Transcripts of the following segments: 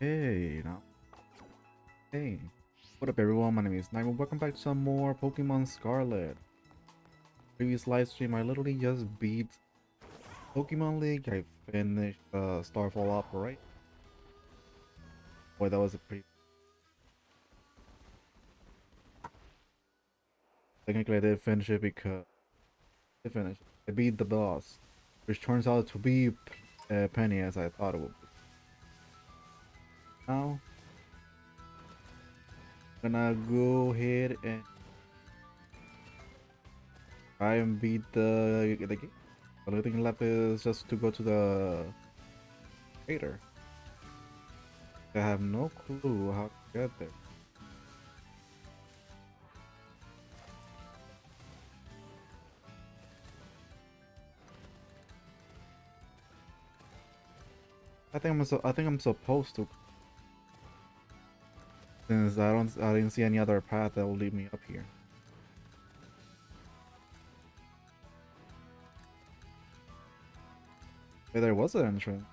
Hey, now. Hey. What up, everyone? My name is Nightrow. Welcome back to some more Pokemon Scarlet. Previous live stream, I literally just beat Pokemon League. I finished Starfall Opera, right? Boy, that was a pretty... Technically, I did finish it because... I beat the boss, which turns out to be Penny as I thought it would be. Now, I'm gonna go ahead and try and beat the game. The only thing left is just to go to the crater. I have no clue how to get there. I think I'm supposed to, since I didn't see any other path that will lead me up here. But there was an entrance.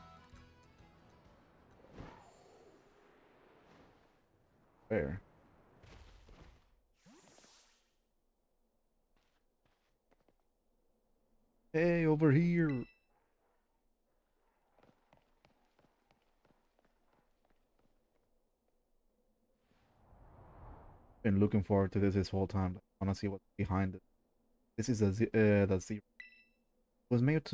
Where? Hey, over here! Been looking forward to this whole time. I wanna see what's behind it. This is the Zero. It was made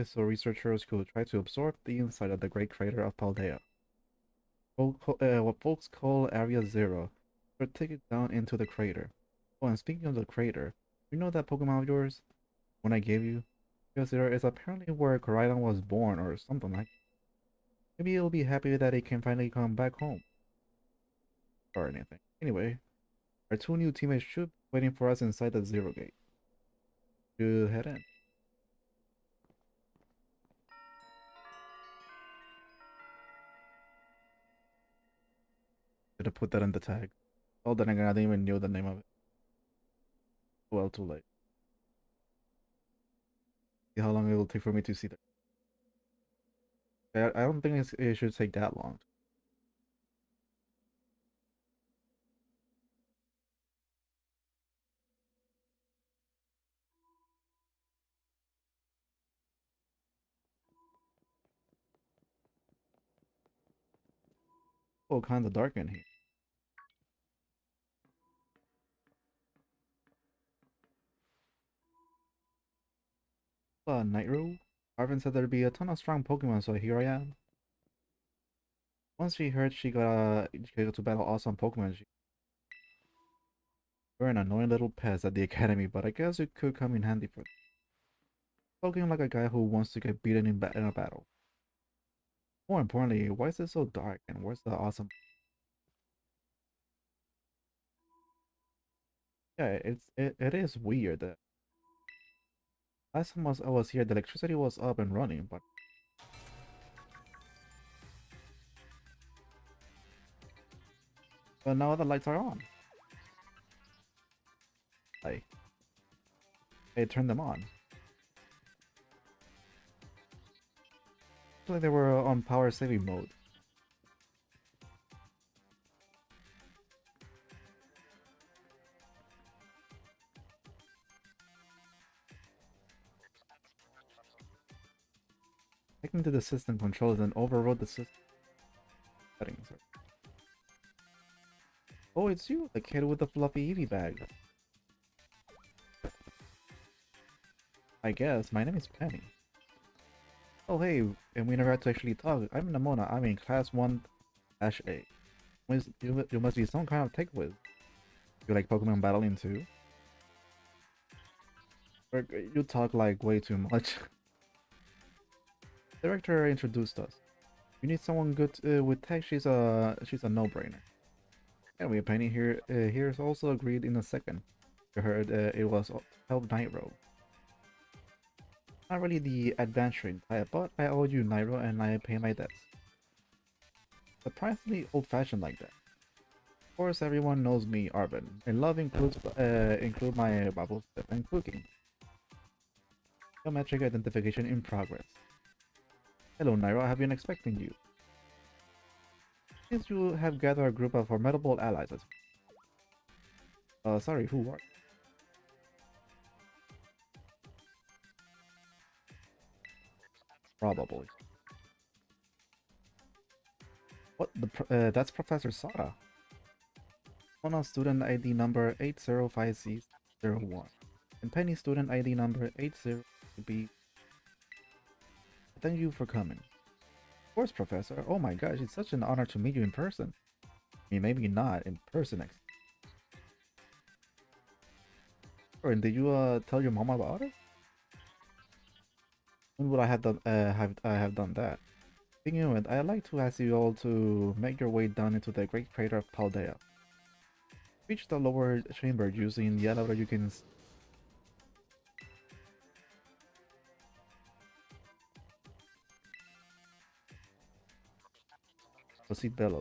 so researchers could try to absorb the inside of the Great Crater of Paldea. What folks call Area Zero. Or take it down into the crater. Oh, and speaking of the crater, you know that Pokemon of yours? When I gave you? Area Zero is apparently where Koraidon was born or something like that. Maybe it'll be happy that it can finally come back home. Or anything. Anyway, our two new teammates should be waiting for us inside the Zero Gate. Should head in. Should have put that in the tag. Oh, then again, I didn't even know the name of it. Well, too late. See how long it will take for me to see that. I don't think it should take that long. Oh, kind of dark in here. Nightrow? Arvin said there'd be a ton of strong Pokemon, so here I am. Once she heard she got to battle awesome Pokemon, you're an annoying little pest at the academy, but I guess it could come in handy for spoken like a guy who wants to get beaten in a battle. More importantly, why is it so dark and where's the awesome... Yeah, it is weird that last time I was here, the electricity was up and running, but now the lights are on. I turned them on. It's like they were on power saving mode. Taking to the system controls and overrode the system settings. Oh, it's you, the kid with the fluffy Eevee bag. I guess. My name is Penny. Oh, hey, and we never had to actually talk. I'm Namona. I'm in class 1-A. You must be some kind of tech whiz. You like Pokemon battling too? Or you talk like way too much. Director introduced us. You need someone good with tech. She's a no-brainer. Anyway, Penny here's also agreed in a second. I heard it was to help Nightrow. Not really the adventuring type, but I owe you Nightrow and I pay my debts. Surprisingly old-fashioned like that. Of course, everyone knows me, Arvin, and love include my bubble step and cooking. Biometric identification in progress. Hello, Nightrow. I have been expecting you. Since you have gathered a group of formidable allies, sorry, who are? Probably. What the? That's Professor Sada. On student ID number 805C01. And Penny student ID number 80B. Thank you for coming. Of course, Professor. Oh my gosh, it's such an honor to meet you in person. I mean, maybe not in person. And did you tell your mom about it? When would I have done done that? Speaking of it, I'd like to ask you all to make your way down into the great crater of Paldea. Reach the lower chamber using the elevator you can proceed below.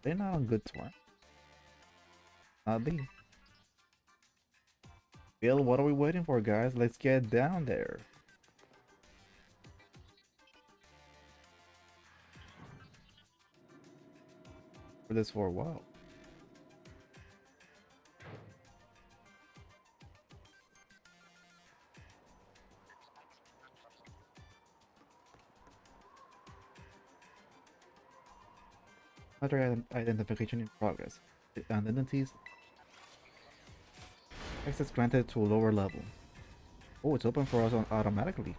They're not on good terms. Not be. Bill, what are we waiting for, guys? Let's get down there. For this for a while. Other identification in progress. Identities. Access granted to a lower level. Oh, it's open for us automatically.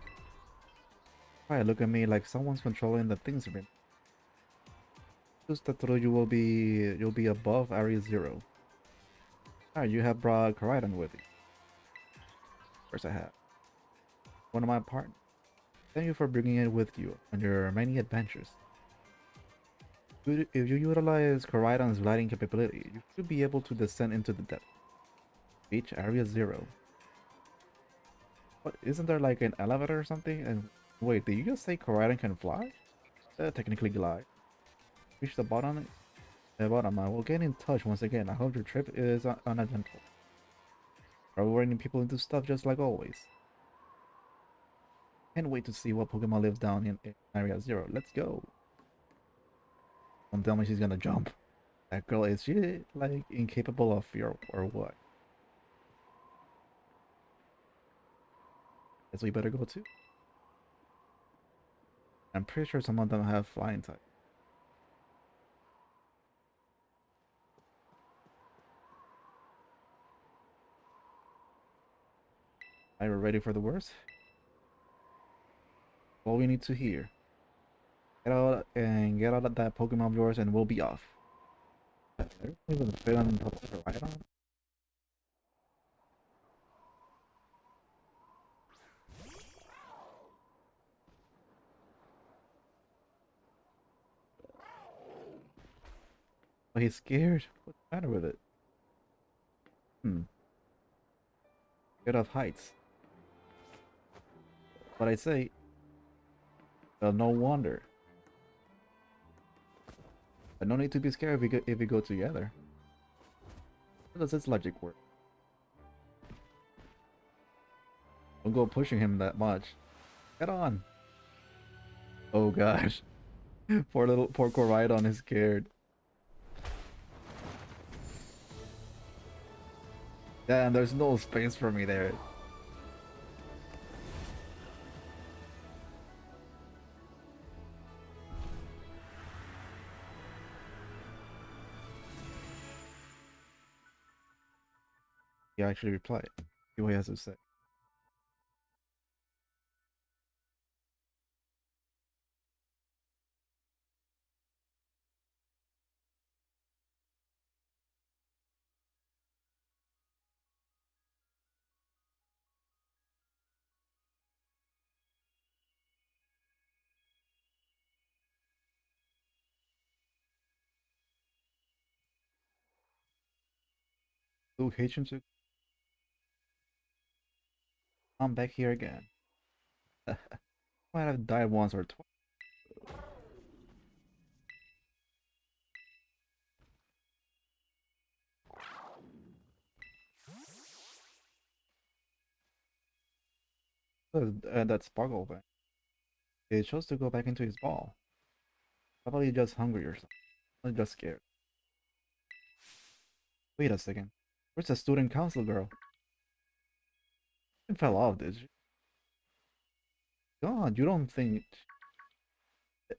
Right, look at me like someone's controlling the things of it. Just that through you'll be above area 0. Alright, you have brought Koridon with you. Of course I have. One of my partners. Thank you for bringing it with you on your many adventures. If you utilize Koridon's gliding capability, you should be able to descend into the depth. Reach area 0. What, isn't there like an elevator or something? And wait, did you just say Koridon can fly? Technically glide. Reach the bottom. The bottom. I will get in touch once again. I hope your trip is uneventful. Are we running people into stuff just like always? Can't wait to see what Pokemon lives down in area 0. Let's go. Don't tell me she's gonna jump. That girl, is she like incapable of fear or what? Guess we better go too. I'm pretty sure some of them have flying type. Are you ready for the worst? All we need to hear. Get out of that Pokemon of yours and we'll be off. They're even fit on top of the ride on. Oh, he's scared. What's the matter with it? Scared of heights. But I say, no wonder. But no need to be scared if we go together. How does this logic work? Don't go pushing him that much. Get on. Oh gosh. Poor Koridon is scared. Damn, there's no space for me there. He actually replied. See what he has to say. Location to I'm back here again. Might have died once or twice. That sparkle thing. It chose to go back into his ball. Probably just hungry or something. Or just scared. Wait a second. Where's the student council girl? It fell off, did you? God, you don't think...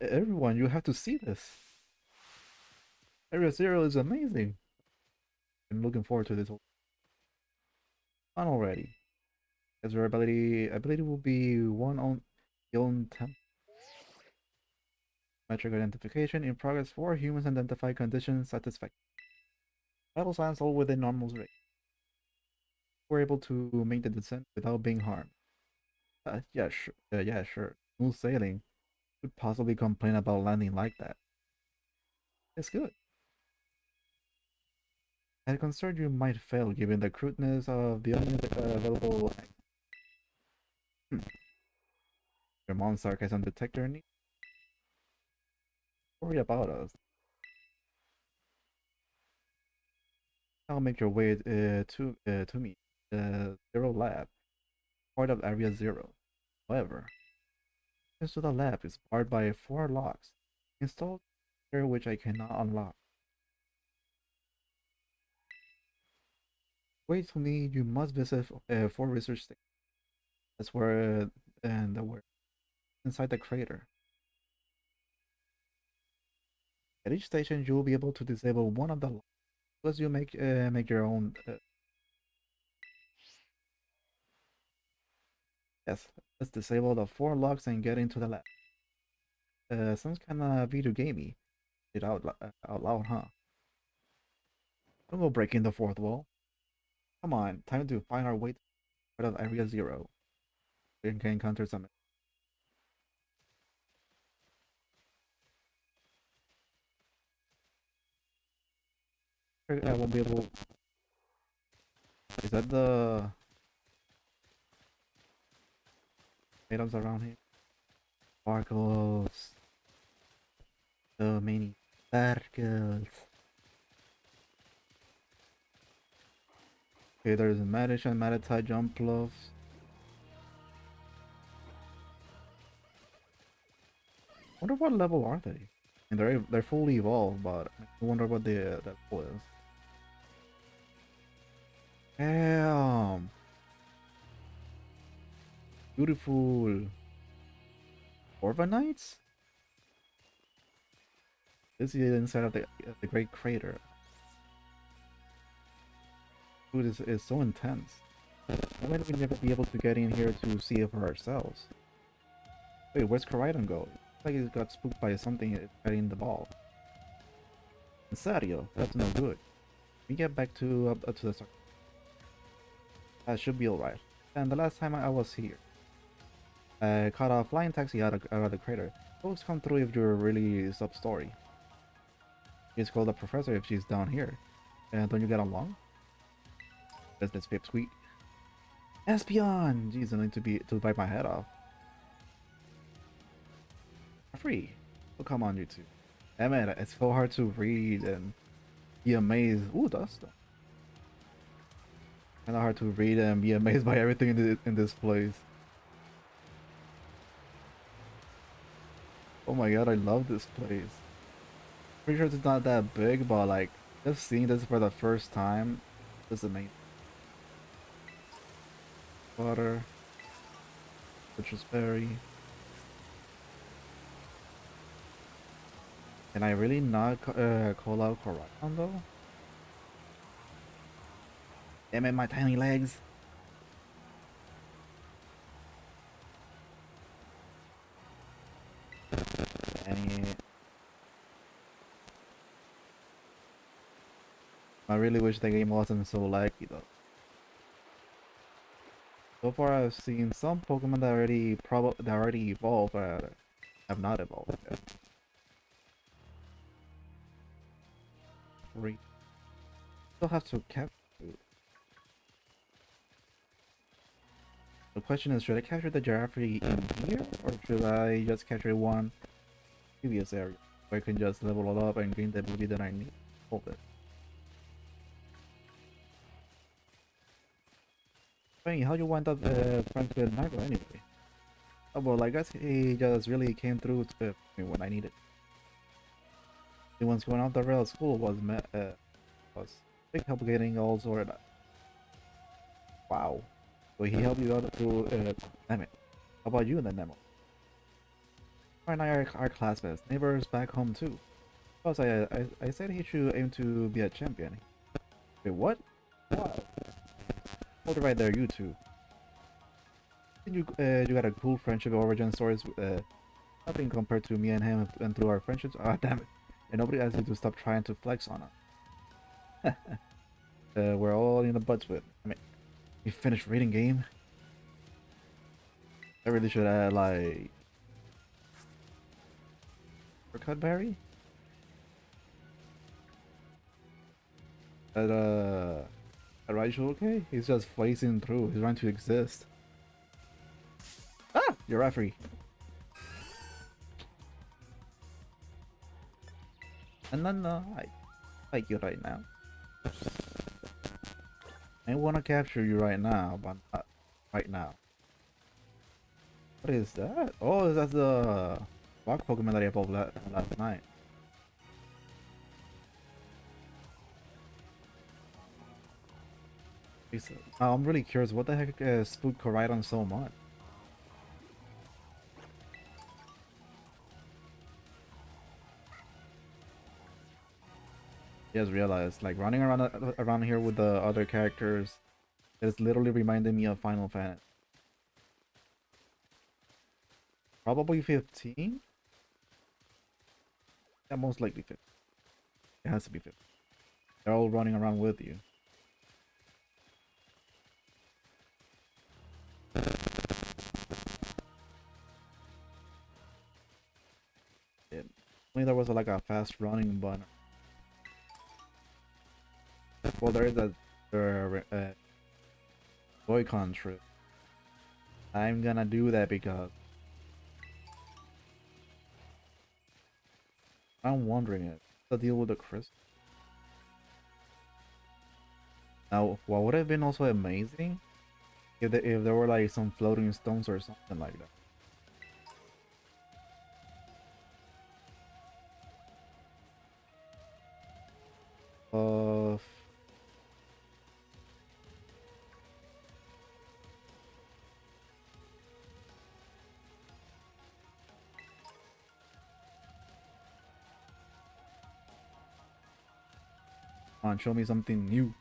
Everyone, you have to see this. Area Zero is amazing. I'm looking forward to this whole on already. As your ability will be one on the own temp. Metric identification in progress for humans identify conditions satisfactory. Vital signs all within normal rate. We're able to make the descent without being harmed. Yeah, sure. Yeah, sure. Smooth sailing. Could possibly complain about landing like that. It's good. I had concerned you might fail given the crudeness of the only available. Your mom's sarcasm detector need worry about us. I'll make your way to me. Zero Lab, part of Area Zero. However, entrance to the lab is barred by 4 locks installed here which I cannot unlock. Wait for me, you must visit 4 research stations. That's where and we're inside the crater. At each station, you will be able to disable one of the locks. Plus, you make your own. Yes, let's disable the 4 locks and get into the lab. Sounds kinda video gamey. It out loud, huh? Don't go breaking the fourth wall. Come on, time to find our way out of Area Zero. We can encounter some. I won't be able. Is that the items around here? Sparkles. So many sparkles. Okay, there's a Madish and Matitite jump bluffs. Wonder what level are they? And they're fully evolved, but I wonder what the that level is. Damn, beautiful. Orvanites? This is inside of the Great Crater. Dude, is so intense. Why might we never be able to get in here to see it for ourselves? Wait, where's Koraidon go? Looks like he got spooked by something carrying the ball. Serio, that's no good. We get back to up to the start. That should be alright. And the last time I was here, I caught a flying taxi out of the crater. Folks come through if you're really sub-story. Just call the professor if she's down here. And don't you get along? That's this pipsqueak. Espion! Jeez, I need to bite my head off. Free. Oh, come on, you two. Damn it, it's so hard to read and be amazed. Ooh, dust. Kinda hard to read and be amazed by everything in this place. Oh my god, I love this place. Pretty sure it's not that big, but like, just seeing this for the first time is amazing. Water. Citrus berry. Can I really not call out Koraidon though? Damn it, my tiny legs! Dang it. I really wish the game wasn't so laggy though. So far I've seen some Pokemon that already evolved but have not evolved yet. Great. Still have to capture. The question is, should I capture the giraffe in here, or should I just capture one previous area where I can just level it up and gain the ability that I need? Hold it. Funny, how you wind up friends with Nightrow anyway? Oh, well, I guess he just really came through to me when I needed. The ones going off the rails school was big help getting all sorted out. Wow. So he helped you out through damn it. How about you in the demo? Her and I are classmates, neighbors back home too. Plus, I said he should aim to be a champion. Wait, what? Wow. Hold it right there, you two. You got a cool friendship origin stories. Nothing compared to me and him and through our friendships. Ah, damn it! And nobody asked you to stop trying to flex on us. We're all in the butts with. I mean, you finished reading game. I really should add like uppercut Barry. But Raichu okay? He's just flazing through. He's trying to exist. Ah, you're referee. And then I fight you right now. I want to capture you right now, but not right now. What is that? Oh, that's the rock Pokemon that I evolved last night. I'm really curious, what the heck spooked Koraidon so much? You just realized, like running around here with the other characters, it's literally reminding me of Final Fantasy. Probably 15? Yeah, most likely 15. It has to be 15. They're all running around with you. Only there was like a fast running button. Well, there is a Boycon trip. I'm gonna do that because I'm wondering it. The deal with the crystal. Now, what would have been also amazing if there were like some floating stones or something like that. Uh, Come on, show me something new.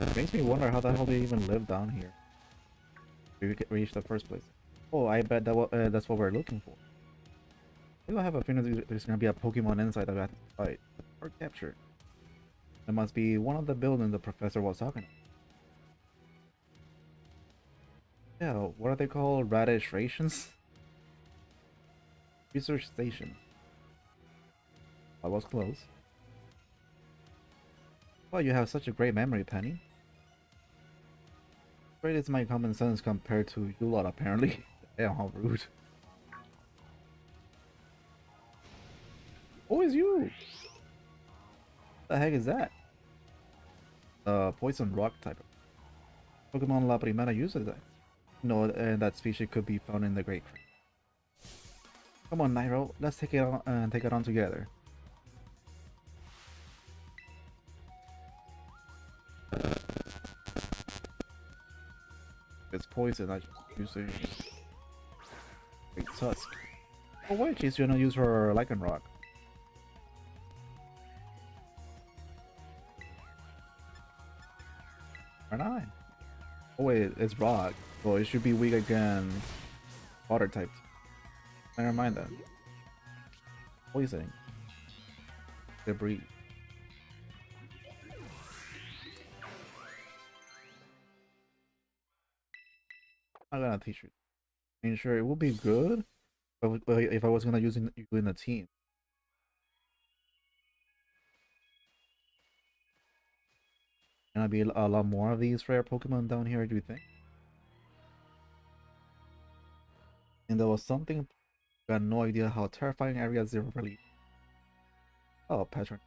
It makes me wonder how the hell they even live down here. We could reach the first place. Oh, I bet that's what we're looking for. I have a feeling there's gonna be a Pokemon inside that we have to fight or capture. It must be one of the buildings the professor was talking about. Yeah, what are they called? Radish rations? Research station. I was close. Well, you have such a great memory, Penny. Great is my common sense compared to you lot, apparently. Damn, how rude. Who is you? What the heck is that? Poison rock type. Pokemon La Primera uses that. No, that species could be found in the Great Crate. Come on, Nightrow, let's take it on take it on together. It's poison. I just use it. Great Tusk. Oh wait, she's gonna use her Lycan Rock. Or not? Oh wait, it's Rock. Well, it should be weak against Water type. Never mind that. Poisoning. Debris. I'm gonna teach you. I mean, sure, it would be good, but if I was gonna use you in a team. Gonna be a lot more of these rare Pokemon down here, do you think? And there was something, I got no idea how terrifying Area Zero really. Oh, Patron.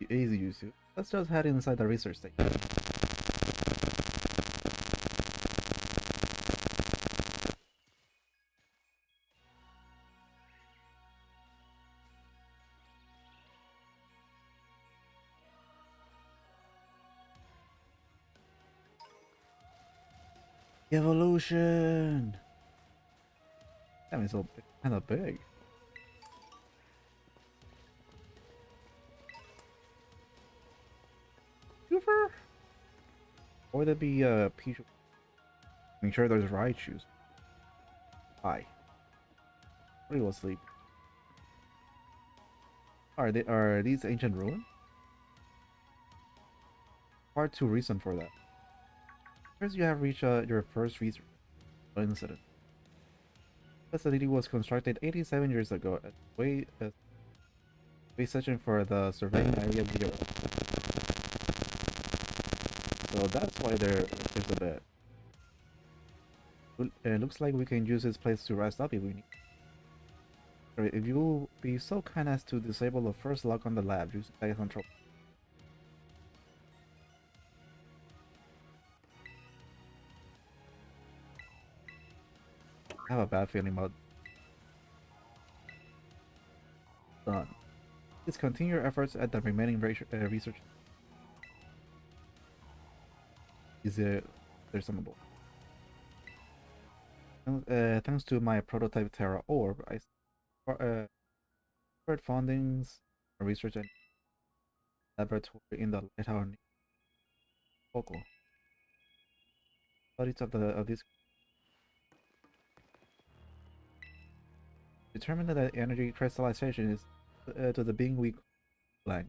easy use to. Let's just head inside the research station. Evolution! Damn, it's so kind of big. Super! Or would it be Peach? Make sure there's Raichus. Hi. We will sleep. Are these ancient ruins? Far too recent for that. First, you have reached your first research incident. The facility was constructed 87 years ago as way searching for the surveying area 0. So that's why there's a bed. It looks like we can use this place to rest up if we need. Alright, if you will be so kind as to disable the first lock on the lab using data control. I have a bad feeling about done. Please continue your efforts at the remaining research. Is there's some above. Thanks to my prototype Terra Orb, I secured fundings, research and laboratory in the Lighthouse focal. Studies of this determined that energy crystallization is to the being weak blank.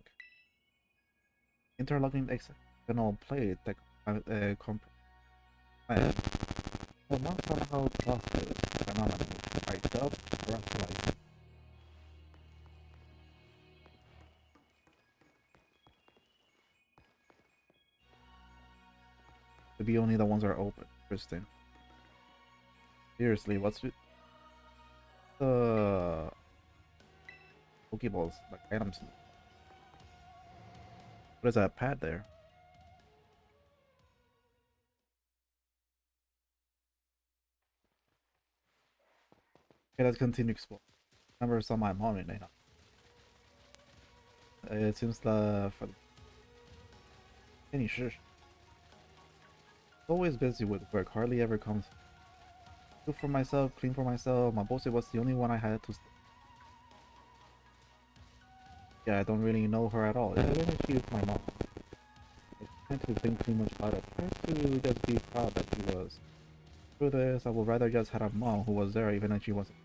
Interlocking external plate that well, not somehow positive phenomenon I dubbed characterized. To be only the ones that are open. Interesting. Seriously, what's with the Pokeballs, like items? What is that pad there? Okay, let's continue exploring. Remember some of my mom in there. It seems the any shish. Always busy with work, hardly ever comes. Cook for myself, clean for myself. My boss was the only one I had to. Yeah, I don't really know her at all. I really she is my mom. I tend to think too much about it. I tend to just be proud that she was. Through this, I would rather just had a mom who was there even if she wasn't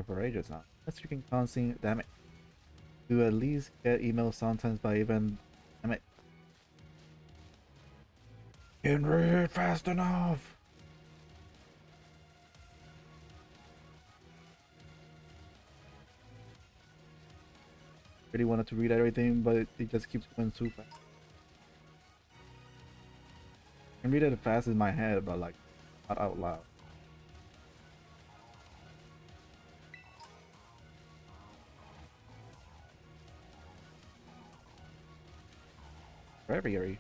for ages now. That's freaking constant, damn it. To at least get emails sometimes by even, damn it. Can't read fast enough. Really wanted to read everything, but it just keeps going too fast. I can read it fast in my head, but like, not out loud. Breviary.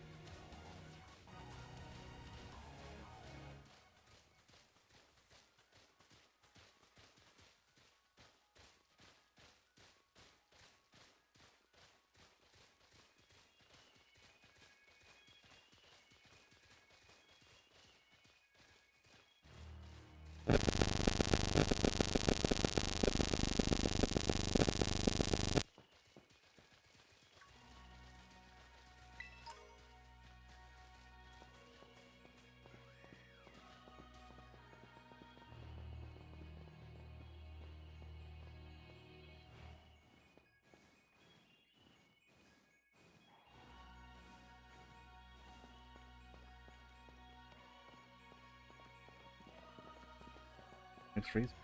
Next reason.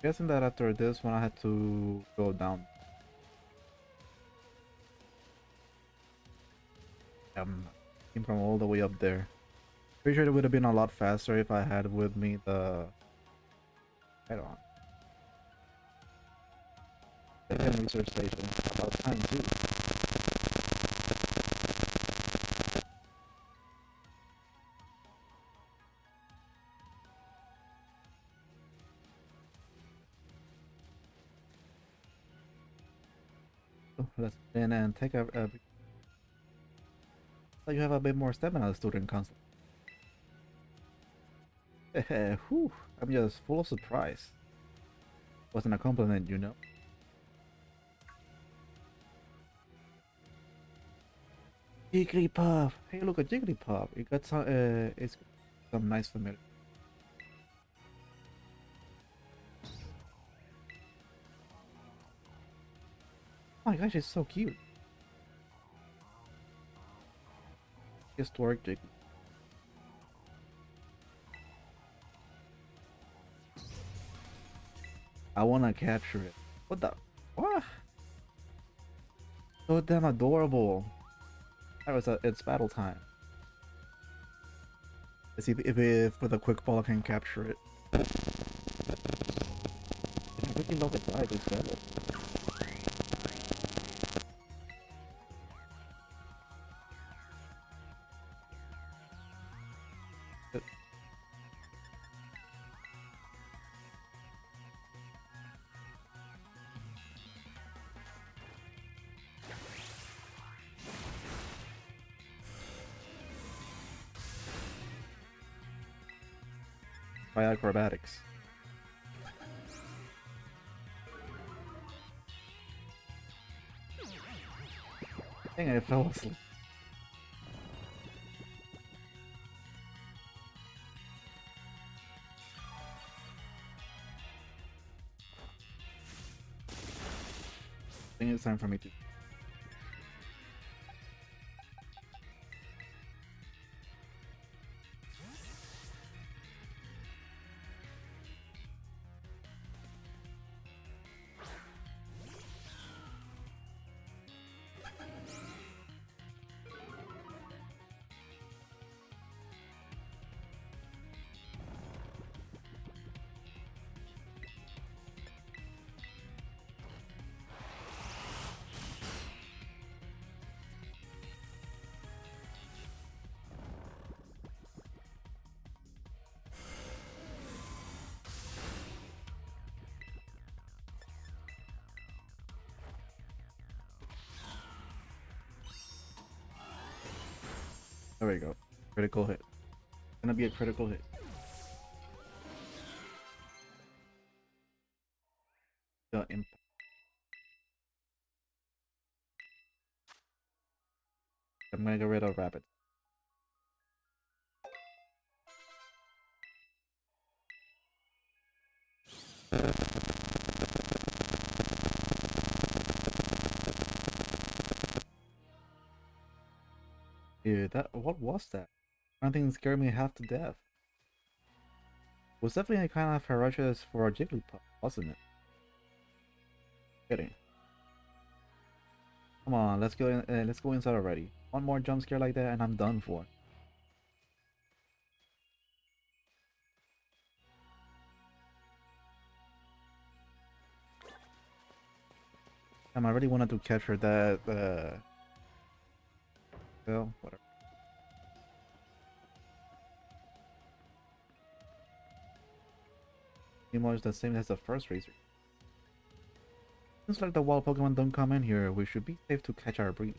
Guessing that after this one I had to go down. Came from all the way up there. Pretty sure it would have been a lot faster if I had with me the head on. Second research station. About time too. Oh, let's in and take a so you have a bit more stamina, student council. Whew, I'm just full of surprise. Wasn't a compliment, you know. Jigglypuff! Hey, look at Jigglypuff. It got some, it's some nice familiar. Oh my gosh, it's so cute. Just work, Jiggly. I wanna capture it. What the? What? So damn adorable. It's battle time. Let's see if with a quick ball I can capture it. I really love its eyes, it's better. By acrobatics. Dang, I fell asleep. I think it's time for me to. There we go. Critical hit. Gonna be a critical hit. The impact. I'm gonna get rid of rabbit. Dude, what was that? I think it scared me half to death. It was definitely kind of ferocious for a Jigglypuff, wasn't it? Kidding. Come on, let's go inside already. One more jump scare like that and I'm done for. Damn, I really wanted to capture that, well, whatever. Pretty much the same as the first racer. Seems like the wild Pokemon don't come in here, we should be safe to catch our breed.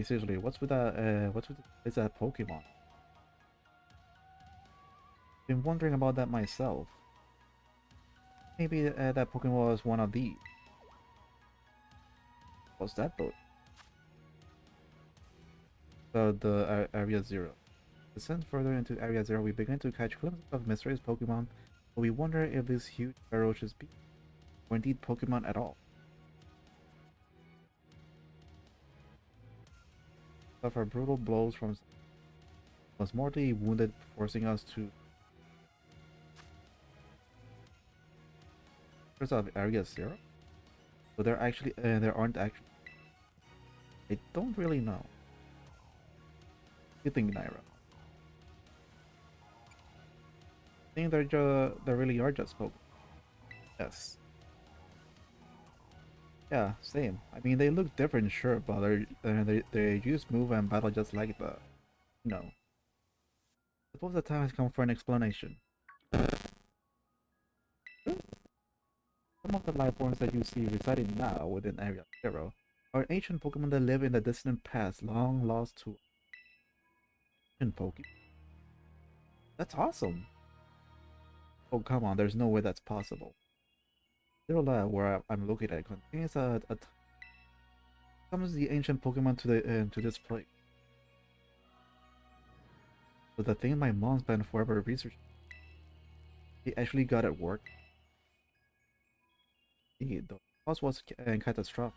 Seriously, what's with is that Pokemon? Been wondering about that myself. Maybe that Pokemon was one of these. What's that though? So the Area Zero. Descend further into Area Zero, we begin to catch glimpses of mysterious Pokemon, but we wonder if these huge ferocious beasts were indeed Pokemon at all. Suffer brutal blows from was mortally wounded, forcing us to of Area Zero. So there aren't actually. I don't really know. What do you think, Naira? I think they really are just Pokemon. Yes. Yeah, same. I mean, they look different, sure, but they use move and battle just like the, you know. Suppose the time has come for an explanation. Some of the life forms that you see residing now within Area Zero are ancient Pokemon that live in the distant past, long lost to ancient Pokemon. That's awesome. Oh, come on, there's no way that's possible. Zero Lab, where I'm located, contains summons the ancient Pokemon to this place. But the thing my mom spent forever researching, he actually got it work. The cost was catastrophic.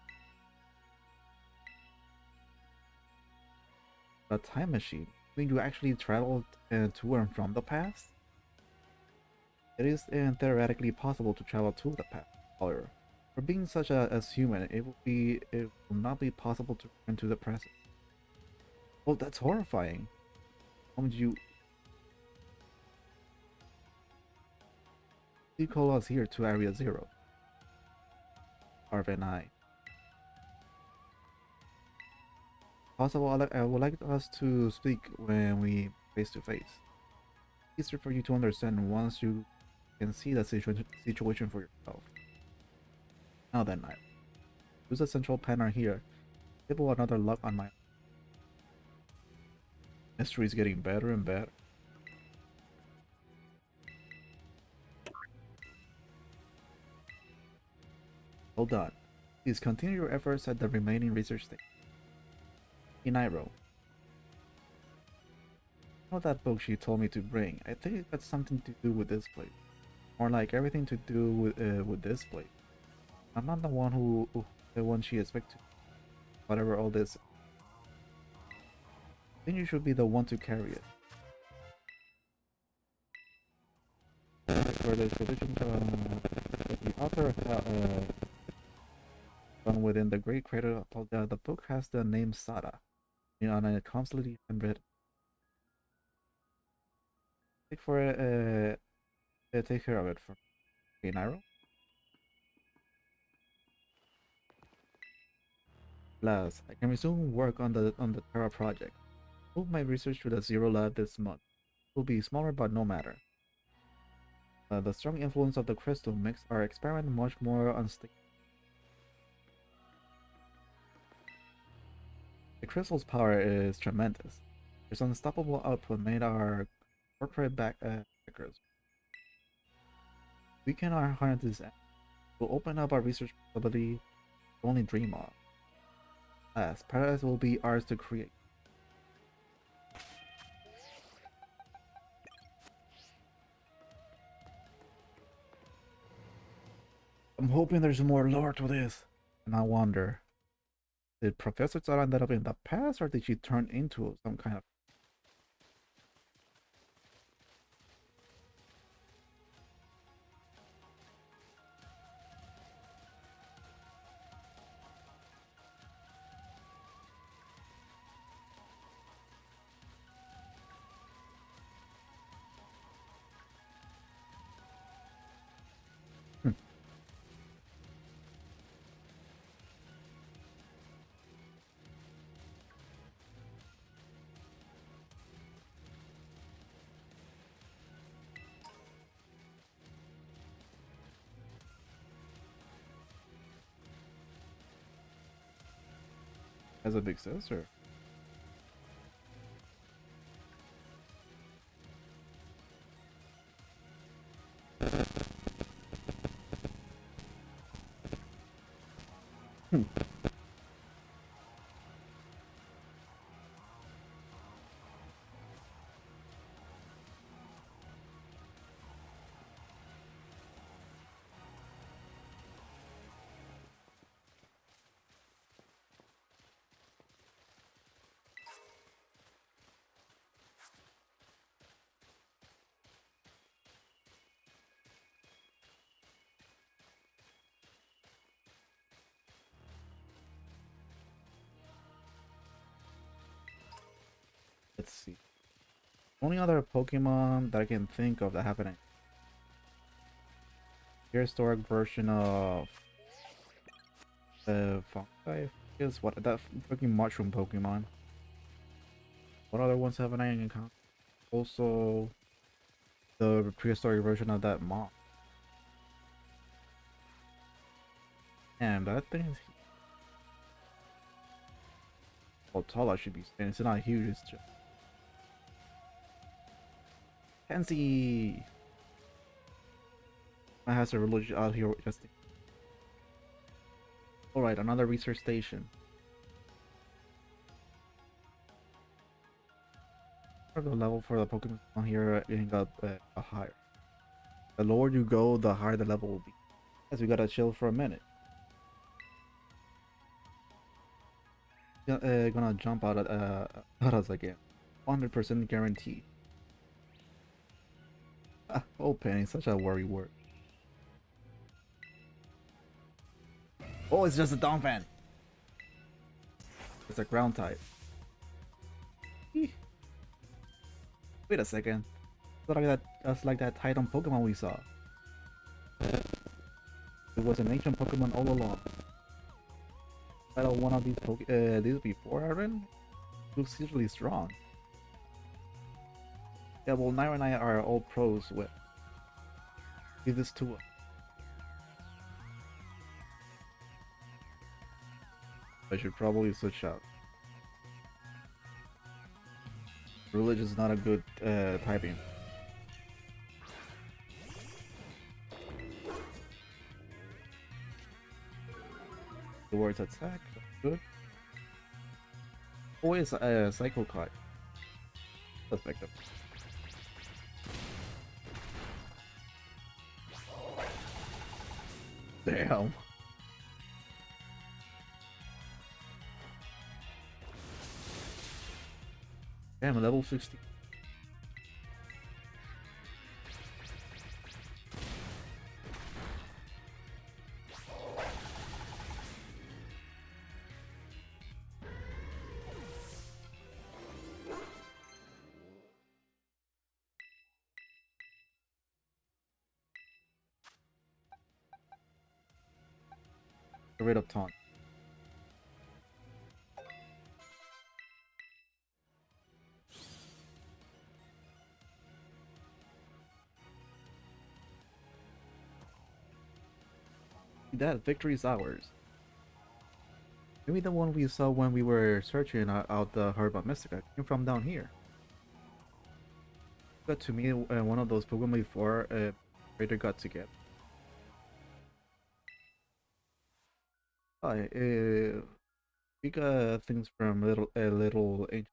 A time machine? I mean, you actually traveled to and from the past? It is theoretically possible to travel to the past. However, for being such as human, it will not be possible to return to the present. Well, that's horrifying. How would you call us here to Area Zero? Arv and I. Possible, I would like us to speak when we face to face. Easier for you to understand once you can see the situation for yourself. Now then, I use the central panel here. Table another lock on my mystery is getting better and better. Well done. Please continue your efforts at the remaining research station. Nightrow. Know that book she told me to bring. I think it got something to do with this place. More like everything to do with this place. I'm not the one the one she expected. Whatever all this. I think you should be the one to carry it. For the tradition, the author found within the great crater of the book has the name Sada, on a constantly handwritten. Take care of it for me, Nairo. Last, I can resume work on the Terra project. Move my research to the Zero Lab this month. It will be smaller, but no matter. The strong influence of the crystal makes our experiment much more unstable. The crystal's power is tremendous. Its unstoppable output made our corporate backers. We can harness this. We'll open up our research facility we only dream of. Last, paradise will be ours to create. I'm hoping there's more lore to this. And I wonder, did Professor Zara end up in the past, or did she turn into some kind of... Hmm. As a big sister. Hmm. Let's see. Only other Pokemon that I can think of that have an prehistoric version of the fungi is what that freaking mushroom Pokemon. What other ones have an encounter? Also, the prehistoric version of that moth. And that thing is how tall I should be standing. It's not huge. It's just Pansy. I have a religion out here just. Alright, another research station. The level for the Pokemon here getting up higher. The lower you go, the higher the level will be. Guess we gotta chill for a minute. Gonna jump out at us again. 100% guaranteed. Oh, Penny, such a worry word. Oh, it's just a Donphan. It's a ground type. Eeh. Wait a second. That's like that Titan Pokemon we saw. It was an ancient Pokemon all along. I don't one of these before, Aaron. Looks usually strong. Yeah, well, Nightrow and I are all pros with. Give this to us. I should probably switch out. Religion is not a good typing. The words attack, that's good. Always a Psycho Cut. Effective. Damn. Damn, level 60. Get rid of taunt. That victory is ours. Maybe the one we saw when we were searching out the Herba Mystica came from down here. Got to meet one of those Pokemon before Raider got together. We got things from little ancient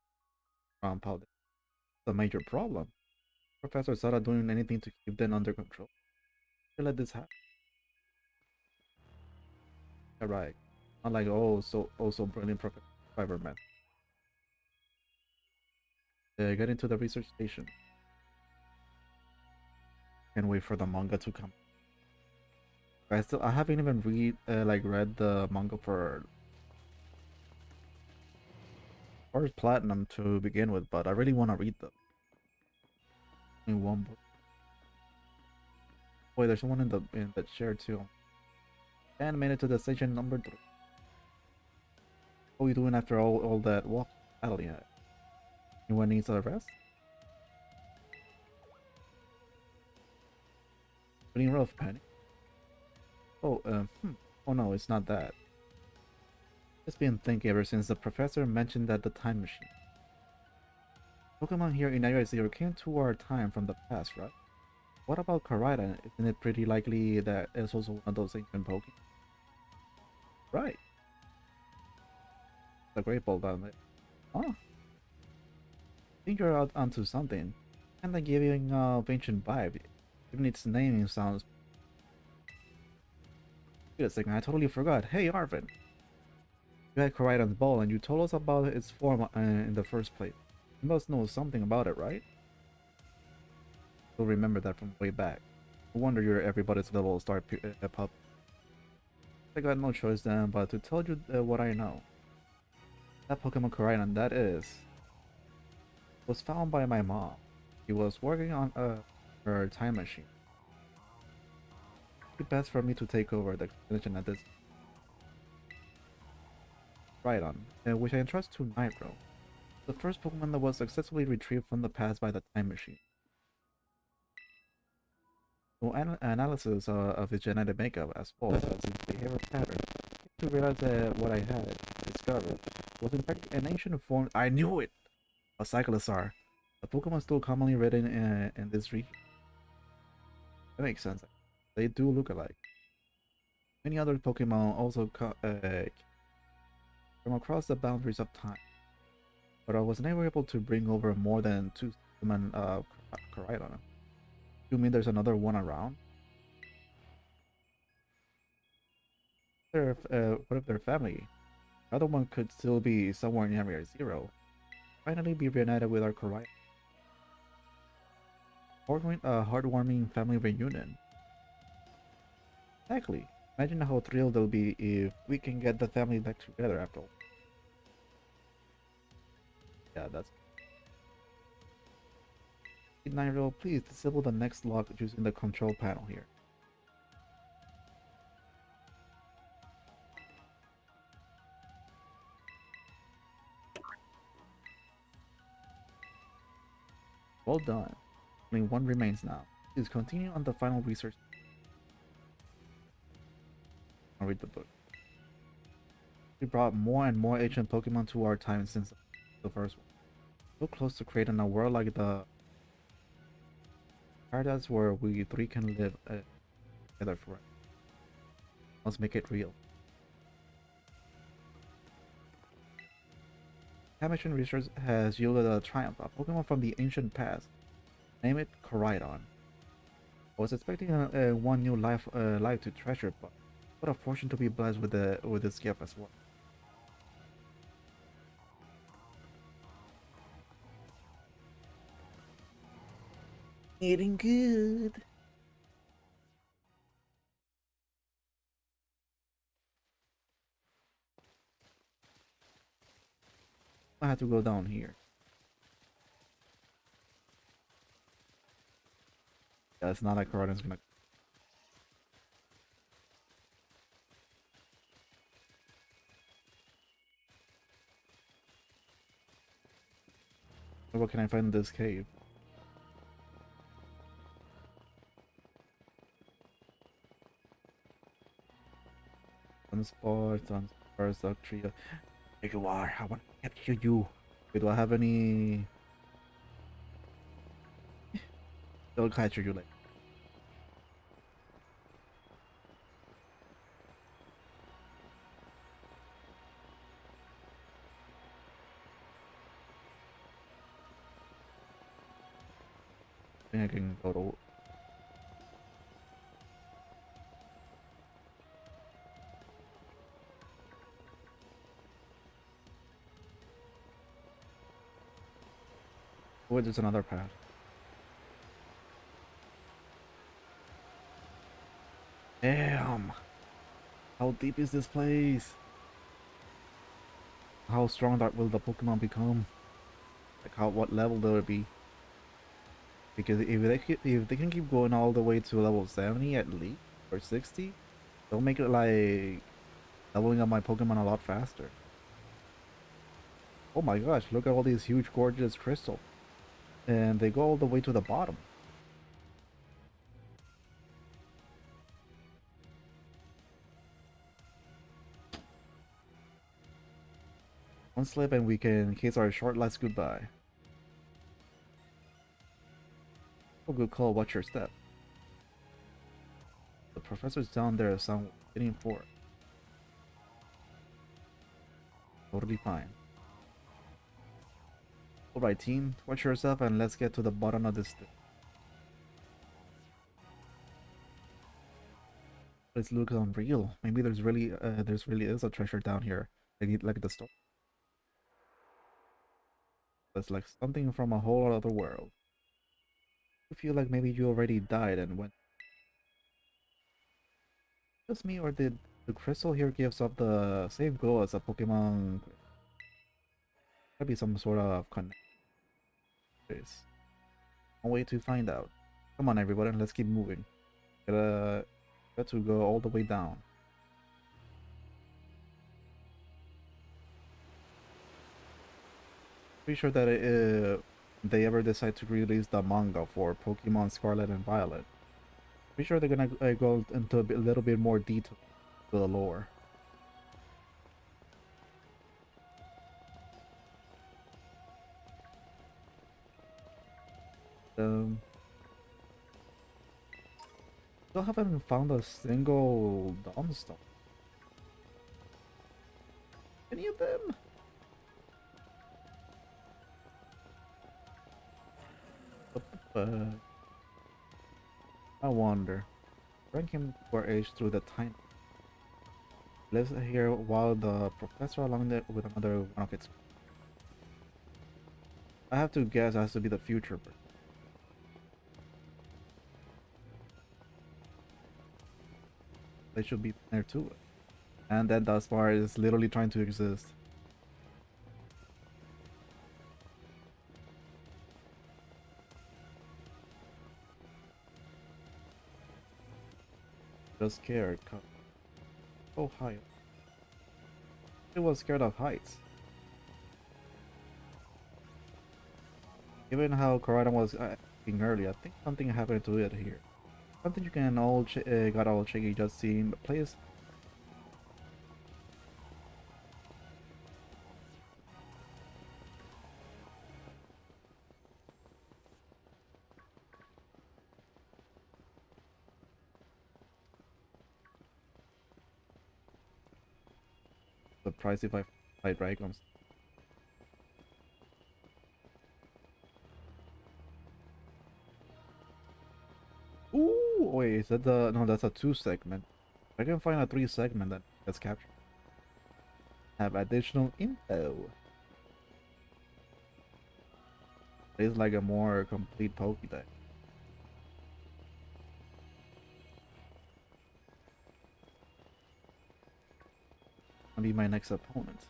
from Powder. It's a major problem. Professor Sada doing anything to keep them under control. To let this happen. Alright. Not like so brilliant Professor Fiberman. Get into the research station. Can't wait for the manga to come. I haven't even read the manga for Platinum to begin with, but I really want to read them. In one book. Boy, there's someone in the chair too. And made it to the station number 3. What are you doing after all that walk? Adelia. Anyone needs a rest? Pretty rough, Penny. Oh, oh no, it's not that. Just been thinking ever since the professor mentioned that the time machine. Pokemon here in Area 0 came to our time from the past, right? What about Karaita? Isn't it pretty likely that it's also one of those ancient Pokemon? Right. The Great Ball down there. Huh? I think you're out onto something. Kinda giving ancient vibe. Even its naming sounds. Wait a second, I totally forgot. Hey Arvin! You had Koraidon's ball and you told us about its form in the first place. You must know something about it, right? You'll remember that from way back. No wonder you're everybody's level star pup. I got no choice then but to tell you what I know. That Pokemon Koraidon, that is, was found by my mom. She was working on her time machine. It's best for me to take over the explanation at this right on, which I entrust to Nightrow, the first Pokemon that was successfully retrieved from the past by the time machine. So analysis of his genetic makeup as well as his behavior pattern to realize that what I had discovered was in fact an ancient form. I knew it! A Cyclosaur, a Pokemon still commonly written in this region. That makes sense. They do look alike. Many other Pokemon also come across the boundaries of time, but I was never able to bring over more than two human Koraidon. You mean there's another one around? What if their family? The other one could still be somewhere in Area Zero. Finally be reunited with our Koraidon. Heartwarming family reunion. Exactly. Imagine how thrilled they'll be if we can get the family back together after all. Yeah, that's... Nightrow, please disable the next lock using the control panel here. Well done. Only one remains now. Please continue on the final research. I'll read the book. We brought more and more ancient Pokemon to our time since the first one. So close to creating a world like the paradise where we three can live together forever. Let's make it real. Mission research has yielded a triumph, a Pokemon from the ancient past. Name it Koraidon. I was expecting one new life to treasure, but what a fortune to be blessed with this gift as well. Eating good. I have to go down here. Yeah, it's not like Koraidon's gonna. What can I find in this cave? Sunspore, Trio. There you are. I want to capture you. Wait, do I have any? I'll capture you later. I think I can go to. Oh, there's another path. Damn! How deep is this place? How strong that will the Pokemon become? Like what level will it be? Because if they can keep going all the way to level 70 at least or 60, they'll make it like leveling up my Pokemon a lot faster. Oh my gosh, look at all these huge gorgeous crystals. And they go all the way to the bottom. One slip and we can kiss our short last goodbye. Oh, good call, watch your step. The professor's down there somewhere, waiting for it. Totally fine. Alright team, watch yourself and let's get to the bottom of this thing. This looks unreal. Maybe there's really is a treasure down here. Like the story. It's like something from a whole other world. You feel like maybe you already died and went. Just me, or did the crystal here gives up the same glow as a Pokemon? Could be some sort of connection. One way to find out. Come on, everybody, let's keep moving. Gotta Got to go all the way down. Pretty sure that they ever decide to release the manga for Pokemon Scarlet and Violet, pretty sure they're gonna go into a little bit more detail to the lore. Still haven't found a single Dawnstone. Any of them? I wonder. Ranking for age through the time. Lives here while the professor along with another one of its. I have to guess it has to be the future bird. They should be there too. And then thus far is literally trying to exist. Just scared. So high. It was scared of heights. Given how Corona was acting earlier, I think something happened to it here. Something you can all got all shaky just seeing the place. Surprised if I fight dragons. Ooh, wait, is that the no? That's a 2 segment. I can find a 3 segment that gets captured. Have additional info. It's like a more complete Pokédex. Gonna be my next opponent.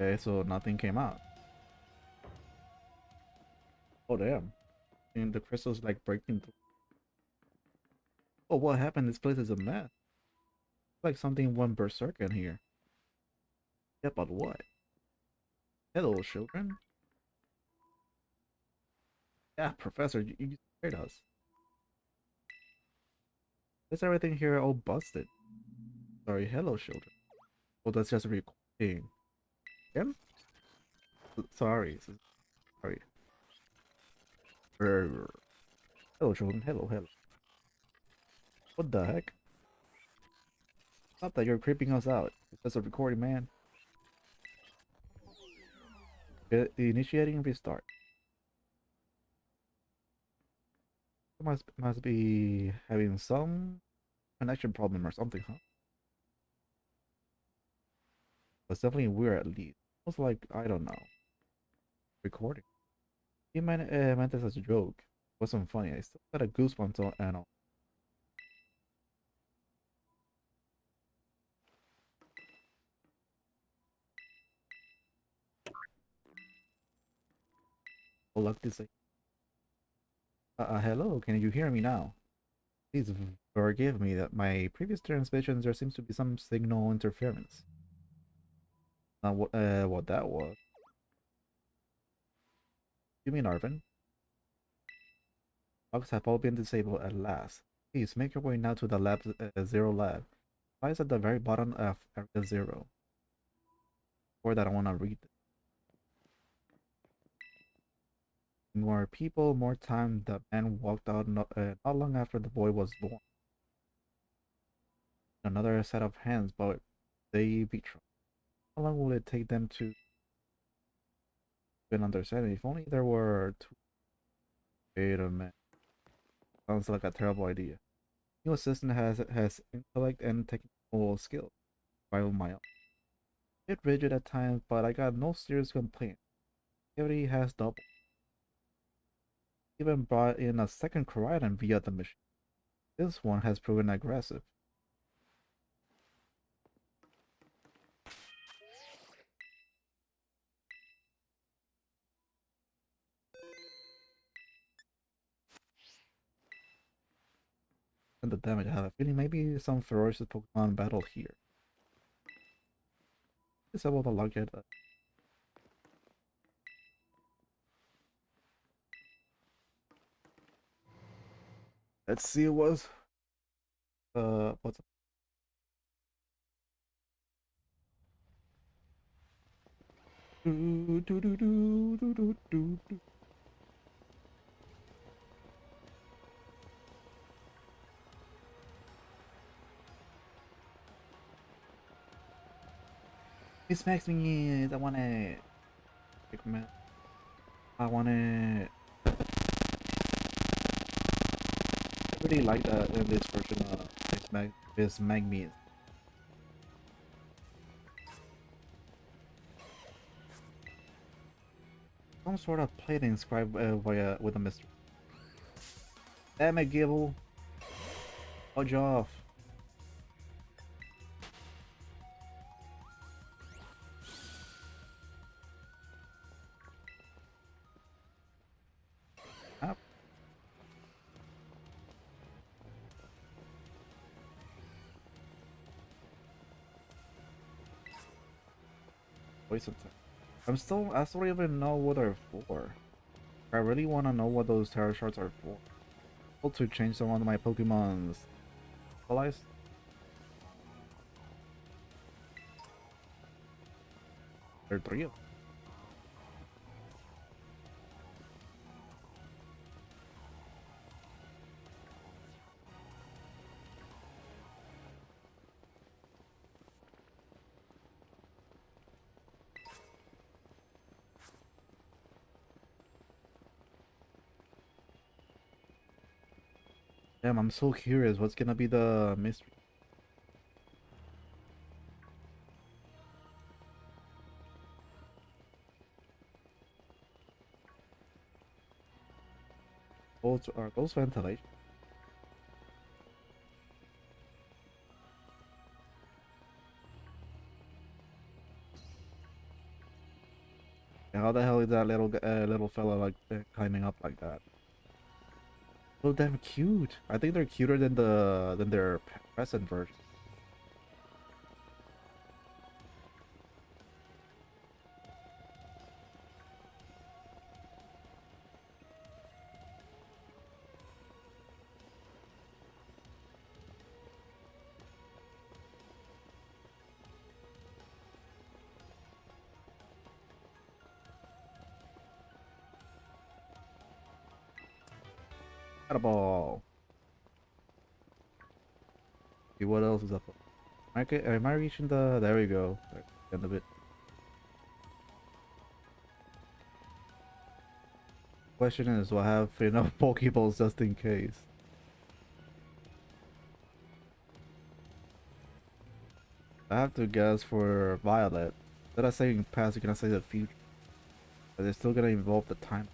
Okay, so nothing came out. Oh damn. And the crystal's like breaking through. Oh, what happened? This place is a mess. Like something went berserk in here. Yeah, but what? Hello, children. Yeah, Professor, you scared us. Is everything here all busted? Sorry, hello, children. Oh, that's just a recording. Again? Sorry. Sorry. Hello, children. Hello, hello. What the heck? Stop that, you're creeping us out. It's just a recording, man. Initiating restart. Must be having some connection problem or something, huh? But it's definitely weird at least. Almost like, I don't know. Recording. He meant this as a joke. It wasn't funny. I still got a goosebumps on and all. Oh, luck to say. Hello, can you hear me now? Please forgive me that my previous transmissions there seems to be some signal interference. What that was? You mean Arvin? Logs have all been disabled at last. Please make your way now to the lab 0 lab. Lies at the very bottom of area 0. Or that I want to read. More people, more time. The man walked out not long after the boy was born. Another set of hands, but they betray. How long will it take them to understand? If only there were two. Wait a minute. Sounds like a terrible idea. New assistant has intellect and technical skills. Rival my own. Bit rigid at times, but I got no serious complaint. Activity has doubled. Even brought in a second Koraidon via the machine. This one has proven aggressive. and the damage. I have a feeling maybe some ferocious Pokemon battle here. Disable the locket. Let's see what's do, do, do, do, do, do, do, do. It smacks me. I want it. I want it. I really like that in this version of this Magme. Some sort of plate inscribed with a mystery. Damn it, Gibble. Fudge off. Ah. Poison type. I still don't even know what they're for. I really want to know what those Terra Shards are for. Able to change some of my Pokemon's allies. There are 3 of them. Damn, I'm so curious. What's gonna be the mystery? Are those ventilation? Yeah, how the hell is that little fella like climbing up like that? So damn cute. I think they're cuter than their present version. Got a ball. See what else is up. Am I reaching the? There we go. End of it. Question is, do I have enough Pokeballs just in case? I have to guess for Violet. Instead of saying past, you're gonna say the future. But they're still gonna involve the time.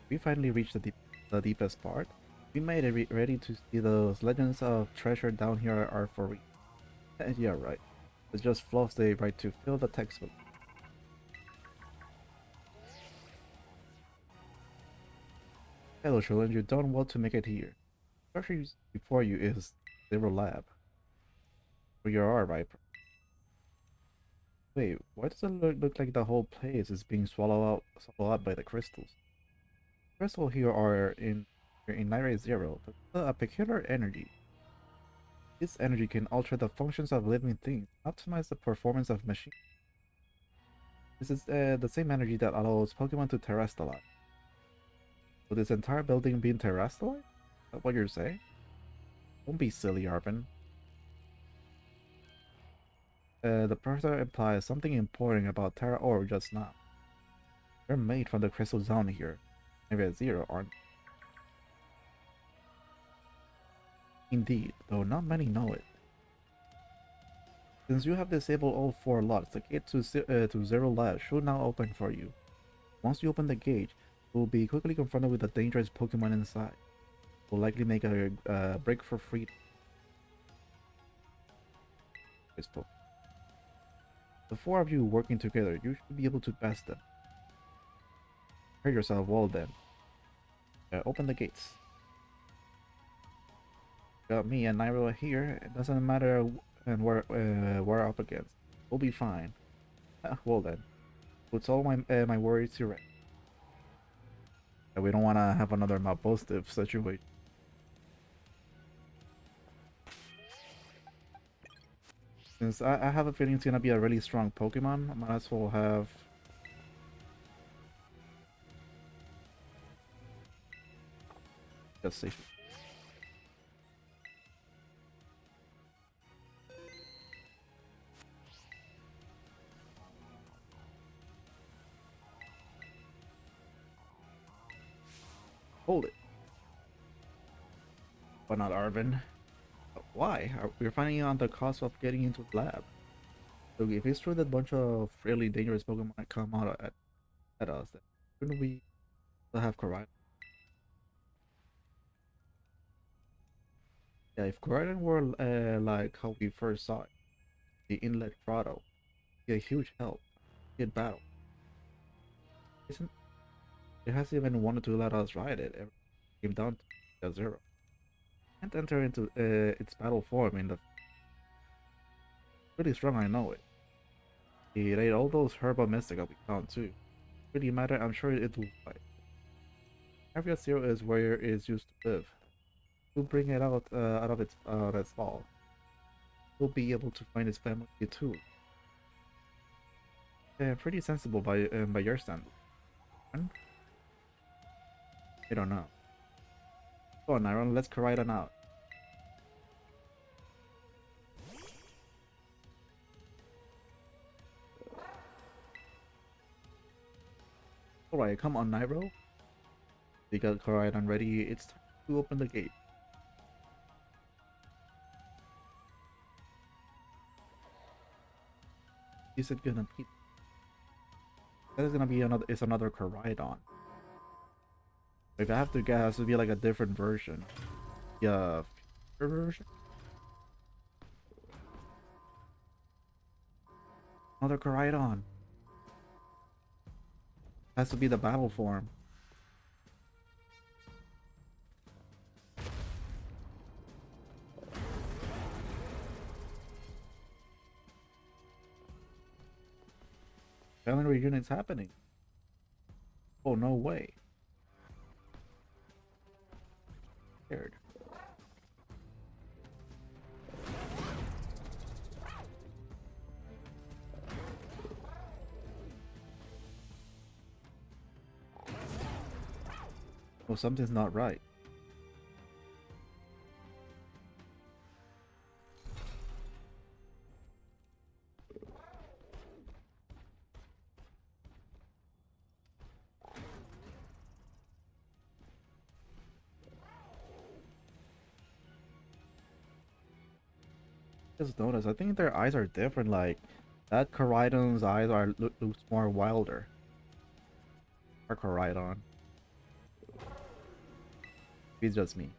We finally reached the deepest part. We made it ready to see those legends of treasure down here are for real. Yeah, right. It's just fluff they write to fill the textbook. Hello, children. You've done well to make it here. Treasure before you is Zero Lab. Where you are, right? Wait, why does it look like the whole place is being swallowed up by the crystals? Crystals here are in Nightrow Zero, but a peculiar energy. This energy can alter the functions of living things, optimize the performance of machines. This is the same energy that allows Pokemon to terrestrialize. Will this entire building be terrestrialized? Is that what you're saying? Don't be silly, Arvin. The person implies something important about Terra Orb just now. They're made from the crystal zone here. Maybe at Zero, aren't they? Indeed, though not many know it. Since you have disabled all 4 locks, the gate to Zero Lab should now open for you. Once you open the gate, you will be quickly confronted with a dangerous Pokemon inside. will likely make a break for freedom. The four of you working together, you should be able to best them. Prepare yourself well then. Open the gates. Got me and Nightrow here. It doesn't matter and we're up against. We'll be fine. Well then, puts all my worries to rest. We don't want to have another malpositive situation. Since I have a feeling it's gonna be a really strong Pokemon, I might as well have. Just safe. Hold it. But not Arvin. Why? We're finding out the cost of getting into the lab. So if it's true that a bunch of really dangerous Pokemon come out at us, then shouldn't we still have Koraidon? Yeah, if Koraidon were like how we first saw it, the Inlet Grotto, be a huge help. Good battle. Isn't it hasn't even wanted to let us ride it ever came down to a zero. Can't enter into its battle form in the pretty strong, I know it. It ate all those herbal mystica we found too. Really matter, I'm sure it will fight. Area Zero is where it is used to live. We'll bring it out of its fall. We'll be able to find its family too. Pretty sensible by your standard. I don't know. Go on, Iron, let's Koraidon out. Alright, come on, Nightrow. You got Koraidon ready, it's time to open the gate. Is it gonna be? That is gonna be another Koraidon. If I have to guess, it has to be like a different version. Yeah, future version? Another Koraidon. Has to be the battle form. Family reunion's happening. Oh, no way. Scared. Oh, something's not right. Just noticed, I think their eyes are different. Like that Koraidon's eyes looks more wilder. Our Koraidon. It's just me.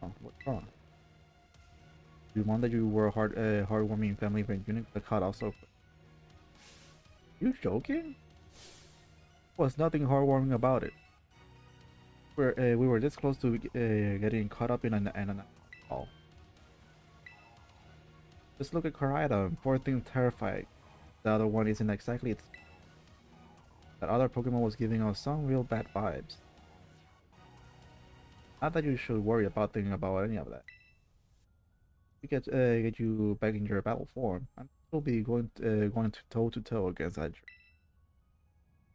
Oh, what's wrong? You want that you were a heartwarming family reunion? The cut also. You joking? Was nothing heartwarming about it. We were this close to getting caught up in an all. Just look at Koraidon. Poor thing, terrified. The other one isn't exactly. That other Pokemon was giving us some real bad vibes. Not that you should worry about thinking about any of that. To get you back in your battle form, I'm still be going to toe to toe against that.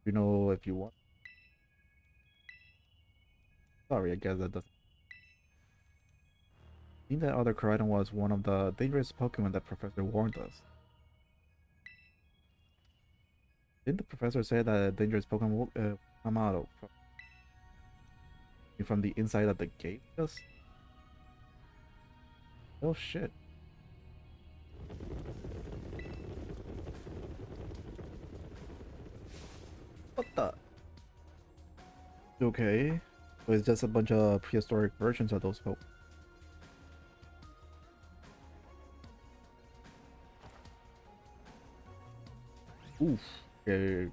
You know, if you want. Sorry, I guess that doesn't. I think that other Koraidon was one of the dangerous Pokemon that Professor warned us. Didn't the professor say that a dangerous Pokemon will come out from the inside of the gate? Just. Oh shit. What the? Okay. So it's just a bunch of prehistoric versions of those Pokemon. Oof. Okay.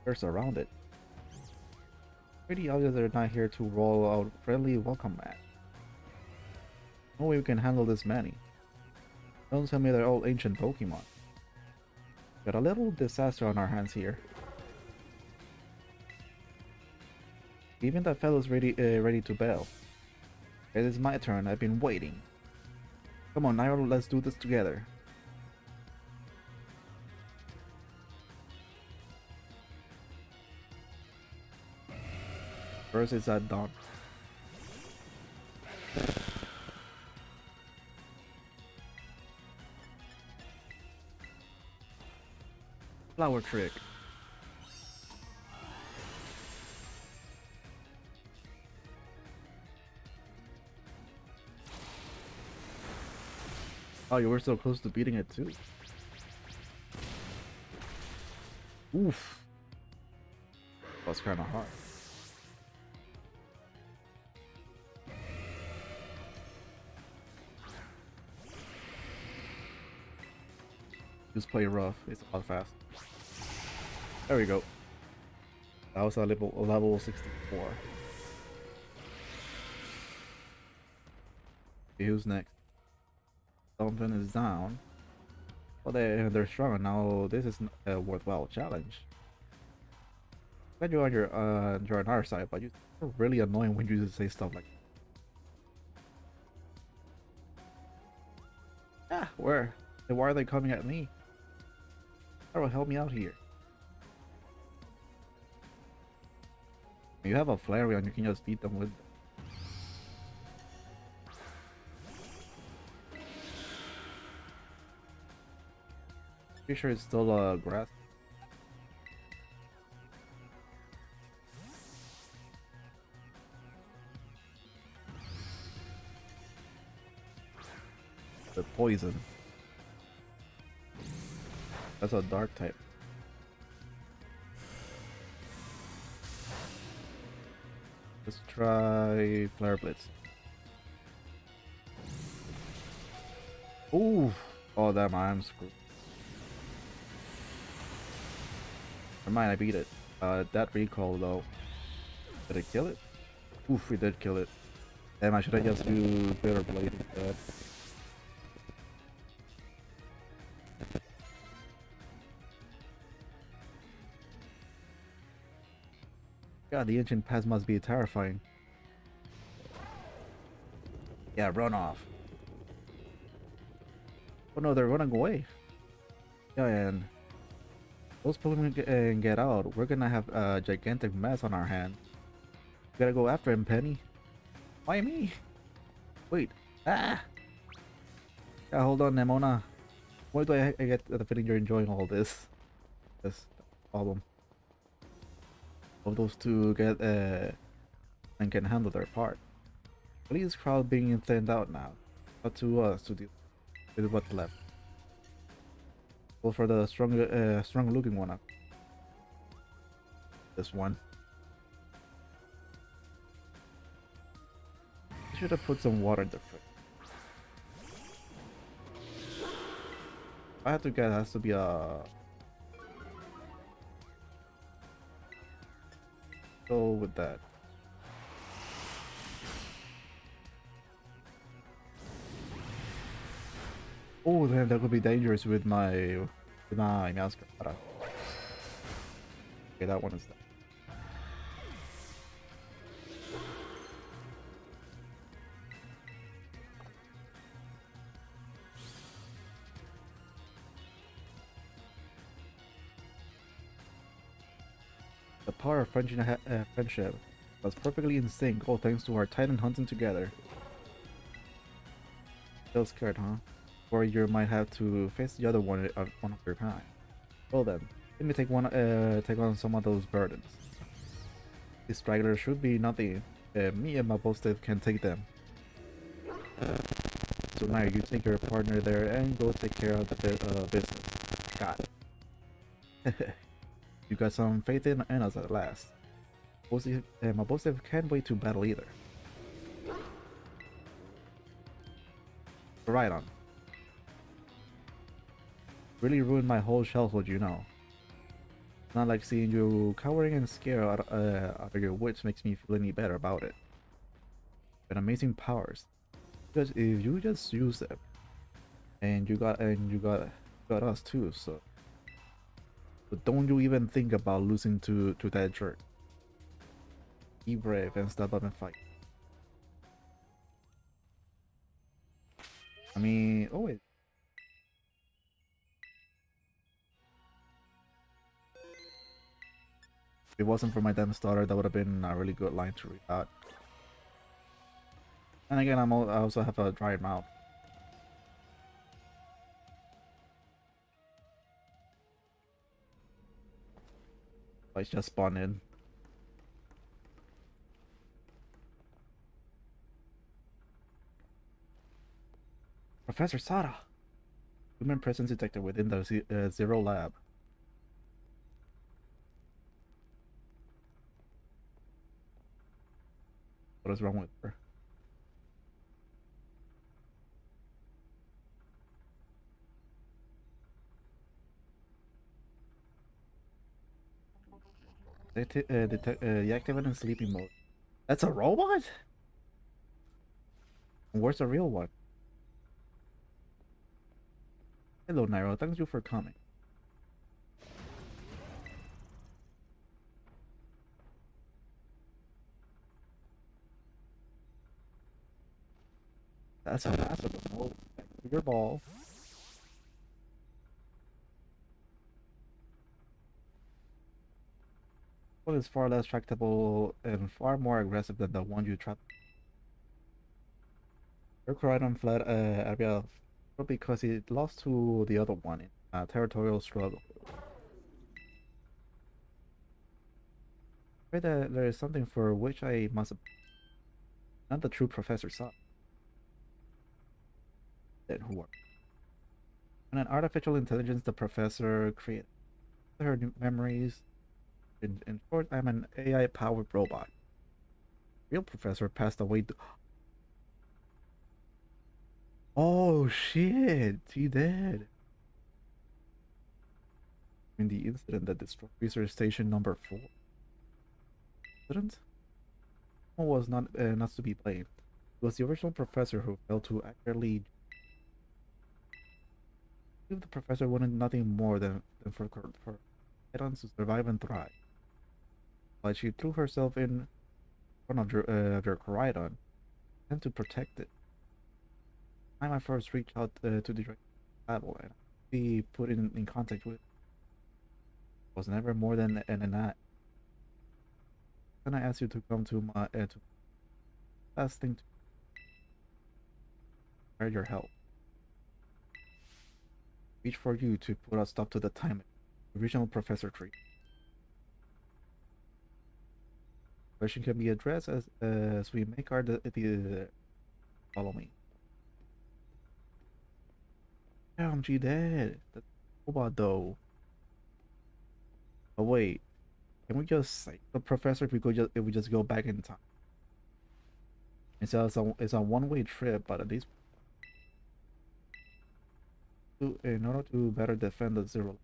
There's around it. Pretty obvious they're not here to roll out friendly welcome mat. No way we can handle this many. Don't tell me they're all ancient Pokemon. Got a little disaster on our hands here. Even that fellow's ready to bail. It is my turn, I've been waiting. Come on, Nightrow, let's do this together. First is that dog. Flower trick. Oh, you were so close to beating it too. Oof. That's kind of hard. Just play rough. It's a lot fast. There we go. That was a level 64. Okay, who's next? Something is down. Well, they're strong now. This is a worthwhile challenge. Glad you're on our side, but you're really annoying when you just say stuff like that. Ah, where? Then why are they coming at me? How will help me out here? You have a Flareon, you can just beat them with. Pretty sure it's still grass. The poison. That's a dark type. Let's try Flare Blitz. Ooh! Oh damn, I'm screwed. Never mind, I beat it. That recall though. Did it kill it? Oof, we did kill it. Damn, I should have just used Bitter Blade instead. God, the ancient pass must be terrifying. Yeah, run off. Oh no, they're running away. Yeah, and those Pokemon get out, we're gonna have a gigantic mess on our hand. We gotta go after him, Penny. Why me? Wait. Ah! Yeah, hold on, Nemona. Why do I get the feeling you're enjoying all this? This problem. Of those two get and can handle their part. Please, crowd being thinned out now. Up to us to deal with what's left. Go for the strong looking one up. This one. Should have put some water in the fridge. I have to get, it has to be a. Go with that. Oh, then that could be dangerous with my Mascara. Okay, that one is that. The power of friendship was perfectly in sync, all thanks to our titan hunting together. Still scared, huh? Or you might have to face the other one at one of your time. Well then, let me take on some of those burdens. These stragglers should be nothing. Me and my boss can take them. So now you take your partner there and go take care of the business. Got it. You got some faith in us at last. My Bosif can't wait to battle either. Right on. Really ruined my whole childhood, you know. Not like seeing you cowering and scared out of your wits makes me feel any better about it. But amazing powers. Because if you just use them, and you got us too, so but don't you even think about losing to that jerk. Be brave and step up and fight. I mean, oh wait. If it wasn't for my damn starter, that would have been a really good line to read out. And again, I also have a dry mouth. I just spawned in. Professor Sada! Human presence detected within the Zero Lab. What is wrong with her? Deactivate in sleeping mode. That's a robot? Where's the real one? Hello, Nightrow. Thank you for coming. That's impossible. No, your ball. One is far less tractable and far more aggressive than the one you trapped. Your Coridon fled area because it lost to the other one in a territorial struggle. Afraid that there is something for which I must not the true Professor Sa. Then who are? And an artificial intelligence the professor created. Her memories. In short, I'm an AI-powered robot. Real professor passed away. Oh shit, he did. In the incident that destroyed research station number 4. Incident? Was not to be blamed. It was the original professor who failed to accurately. If the professor wanted nothing more than for items to survive and thrive. But she threw herself in front of your Coridon and to protect it. Time I first reached out to the battle and be put in contact with was never more than an act. Then I asked you to come to my to last thing to require your help. Reach for you to put a stop to the time. Original Professor Tree. Question can be addressed as we make our the follow me. Damn, she dead. That's robot though. Oh wait, can we just say the professor if we just go back in time? It's a one-way trip, but at least in order to better defend the zero,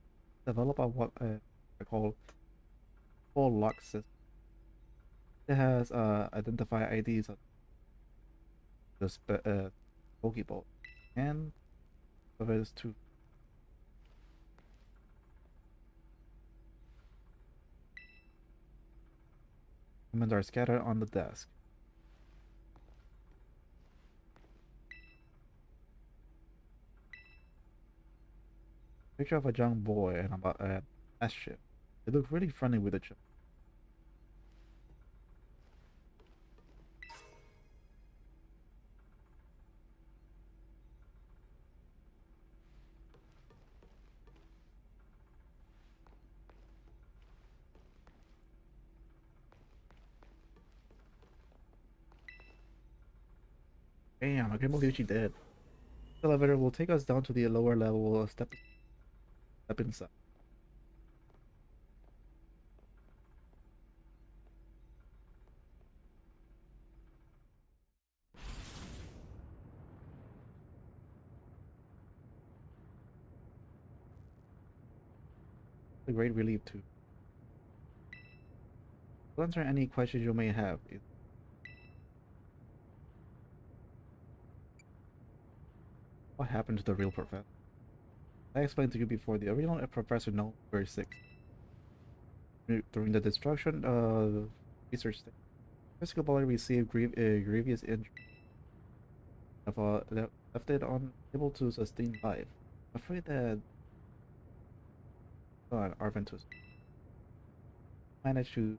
develop a what I call full lock system. It has identify IDs of the Pokeball and of it is two. Documents are scattered on the desk. Picture of a young boy and about a S ship. They look really friendly with each other. Damn, I can't believe she did. The elevator will take us down to the lower level. Step inside. a great relief too. To answer any questions you may have, what happened to the real professor? I explained to you before, the original professor no very sick. During the destruction of research station, physical body received grievous injury, left it unable to sustain life. I'm afraid that Arventus managed to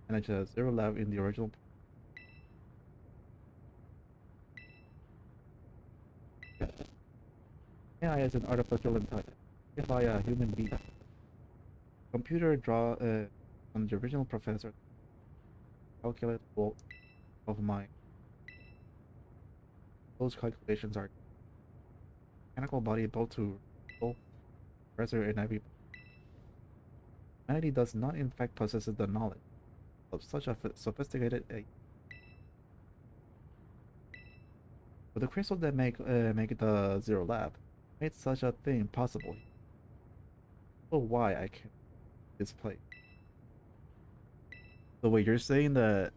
manage a zero lab in the original. AI is an artificial intelligence created by a human being. Computer draw on the original professor calculate all of my those calculations are mechanical body built to professor in every. Humanity does not in fact possess the knowledge of such a sophisticated AI. But the crystal that make the zero lab made such a thing possible. So why I can't display? So wait, you're saying that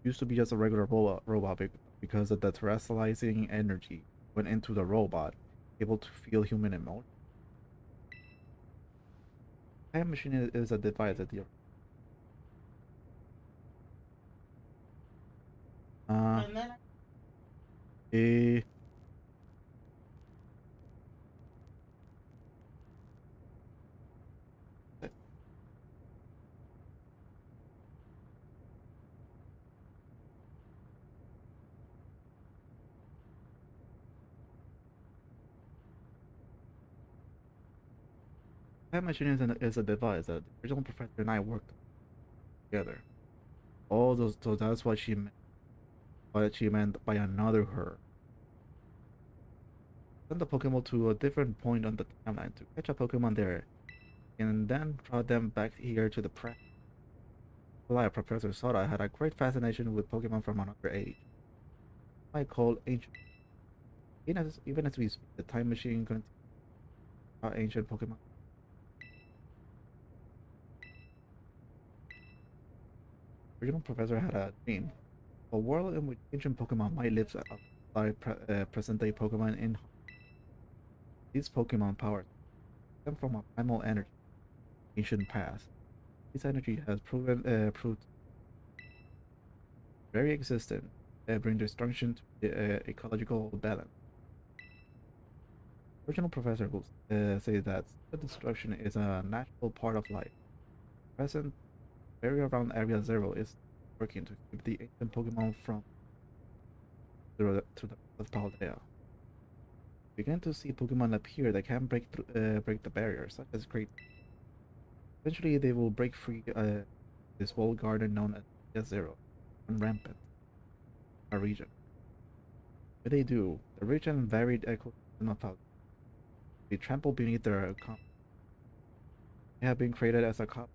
used to be just a regular robot because of the terrestrializing energy went into the robot, able to feel human emotion. Time machine is a device that the uh a time machine is a device that the original professor and I worked together. All those, so that's what she meant. What she meant by another her. Send the Pokemon to a different point on the timeline to catch a Pokemon there, and then draw them back here to the present. Like Professor Soda had a great fascination with Pokemon from another age. I call ancient. Even as we speak, the time machine continues our ancient Pokemon. The original professor had a dream, a world in which ancient Pokemon might live alongside present-day Pokemon in these Pokemon powers stem from a primal energy, ancient past. This energy has proved very existent and bring destruction to the ecological balance. The original professor will say that the destruction is a natural part of life. Present area around Area Zero is working to keep the ancient Pokemon from to the of Paldea. Begin to see Pokemon appear that can break the barrier, such as Great. Eventually, they will break free this walled garden known as Area Zero and rampant our region. When they do, the rich and varied ecosystem of Paldea will be trampled beneath their they have been created as a cop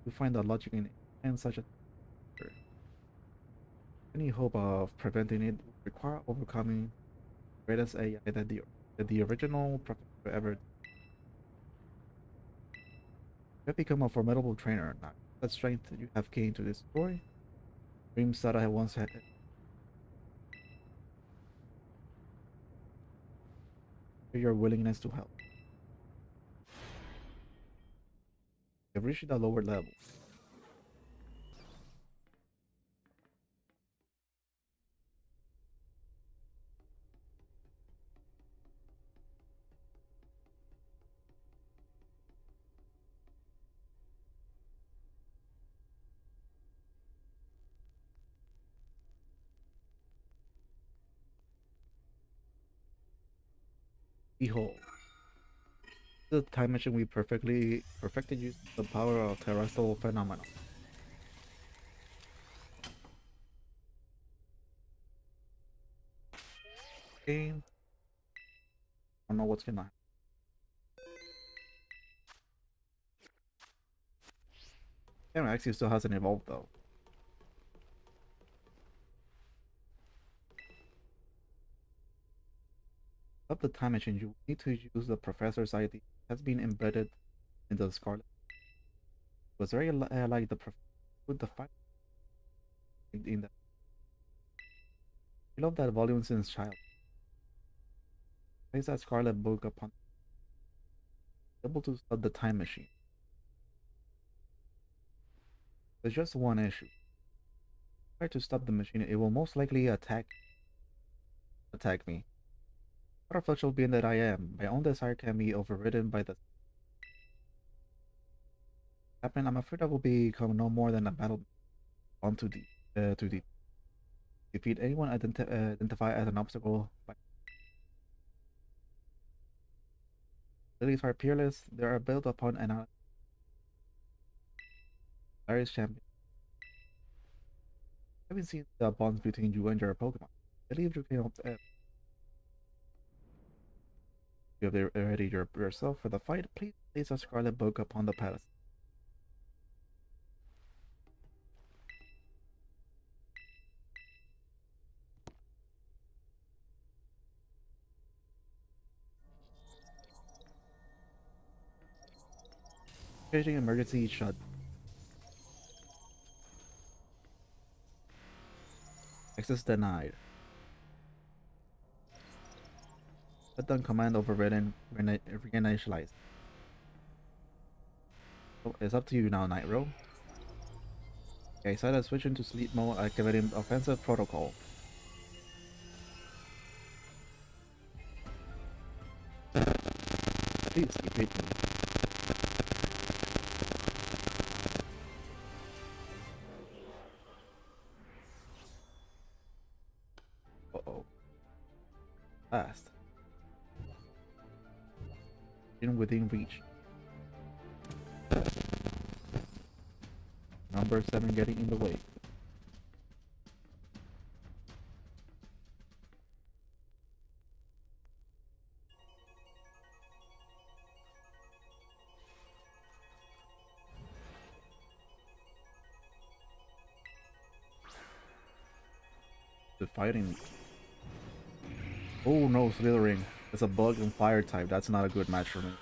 to find the logic in it, and such a any hope of preventing it would require overcoming the greatest AI that the original professor ever. You have become a formidable trainer. Not that strength that you have gained to this story. Dreams that I once had. Your willingness to help. You have reached the lower level. Behold, the time machine we perfected use the power of terrestrial phenomena. Game. I don't know what's gonna happen. Game actually still hasn't evolved though. Up the time machine, you need to use the professor's ID. It has been embedded in the Scarlet. It was very like the professor with the fight in that. I love that volume since child. Place that Scarlet book upon able to stop the time machine. There's just one issue. Try to stop the machine, it will most likely attack me. What a flexible being that I am. My own desire can be overridden by the happen. I'm afraid I will become no more than a battle on to defeat anyone identified as an obstacle. Lilies are peerless. They are built upon an Irish champion. I haven't seen the bonds between you and your Pokemon. I believe you can. You have ready yourself for the fight. Please place a Scarlet book upon the pedestal. Creating emergency shut. Access denied. Shutdown command overridden. Reinitialized. So it's up to you now, Nightrow. Okay, set a switch into sleep mode, activating offensive protocol. Please defeat me. Uh-oh. Fast. In within reach. Number 7 getting in the way. The fighting. Oh no, slithering. It's a bug and fire type. That's not a good match for me.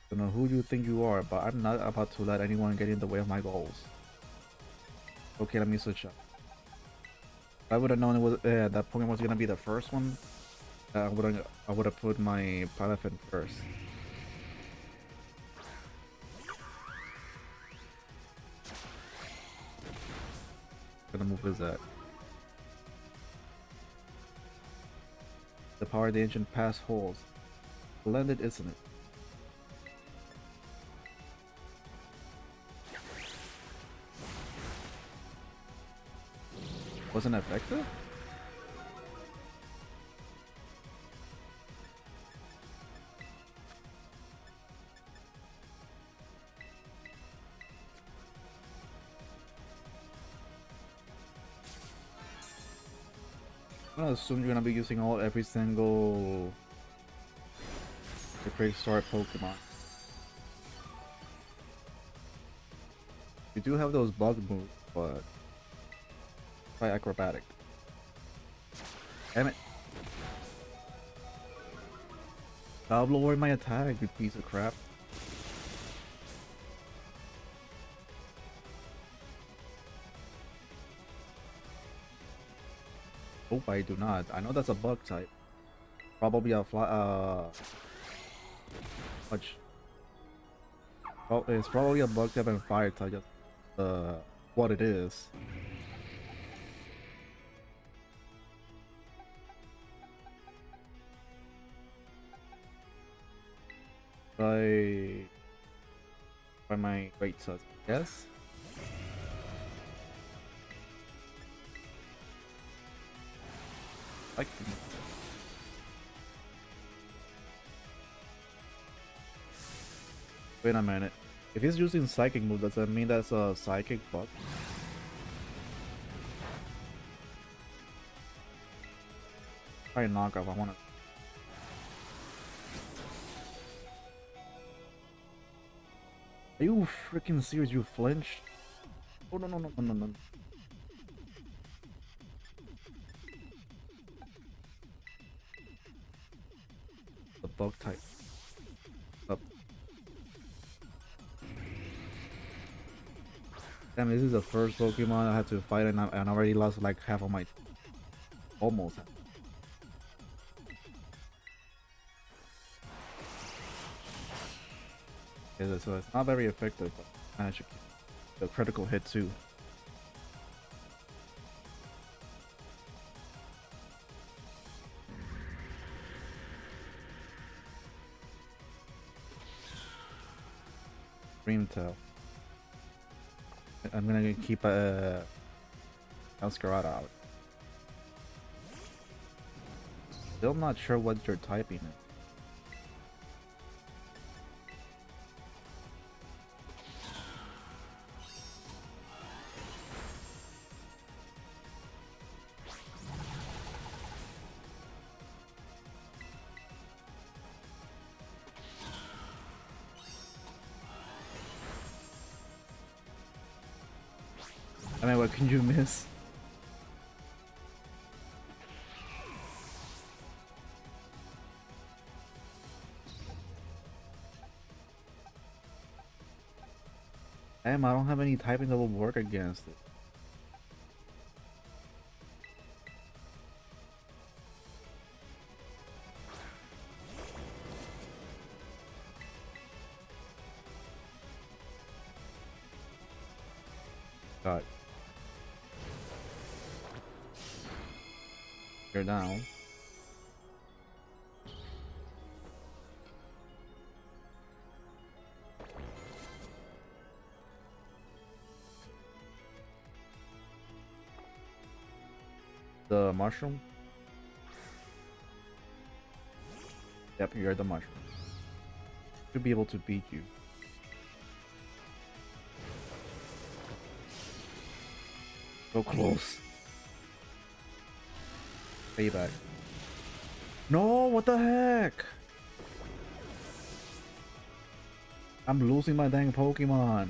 I don't know who you think you are, but I'm not about to let anyone get in the way of my goals. Okay, let me switch up. If I would have known it was that Pokemon was gonna be the first one, I would have put my Palafin first. Gonna move is that. The power of the ancient past holds. Splendid, isn't it? Wasn't effective? I'm gonna assume you're gonna be using every single great start Pokemon. You do have those bug moves, but try acrobatic. Damn it. Stop lowering my attack, you piece of crap. Hope I do not. I know that's a bug type. Probably a fudge. Oh, it's probably a bug type and fire type. Just what it is. By my great sus. Yes. Like. Wait a minute. If he's using psychic move, does that mean that's a psychic bug? Try knockoff. I wanna. Are you freaking serious? You flinched? Oh no no no no no no. bug type. Up. Damn, this is the first Pokemon I had to fight, and I already lost like half of my. Almost. Okay, so it's not very effective, but I managed to keep the critical hit too. Dreamtail. I'm gonna keep Scarlet out. Still not sure what you're typing in. I mean, what can you miss? Damn, I don't have any typing that will work against it. God. You're down. The mushroom? Yep, you're the mushroom. Should be able to beat you. So close. Payback. No, what the heck? I'm losing my dang Pokemon.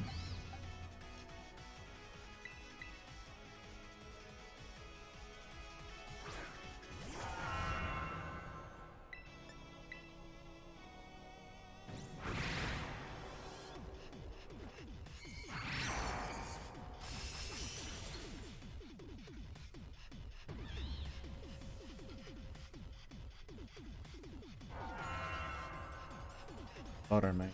Butter, man.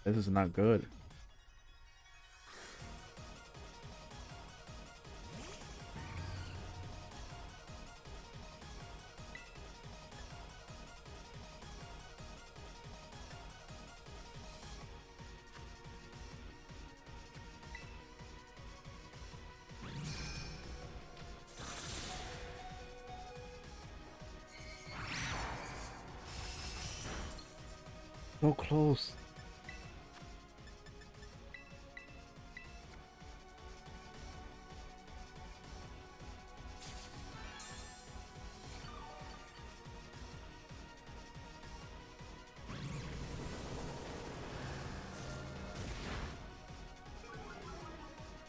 This is not good. So close.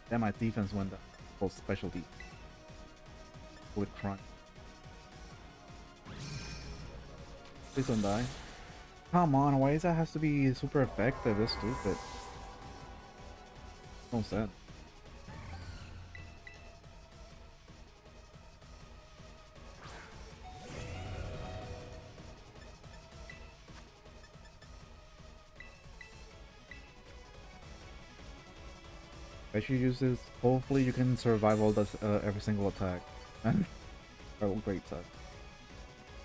Then my defense went up. Full specialty. With crunch. Please don't die. Come on, why does that has to be super effective? That's stupid. No sense. I should use this. Hopefully you can survive all this every single attack. Oh, great stuff.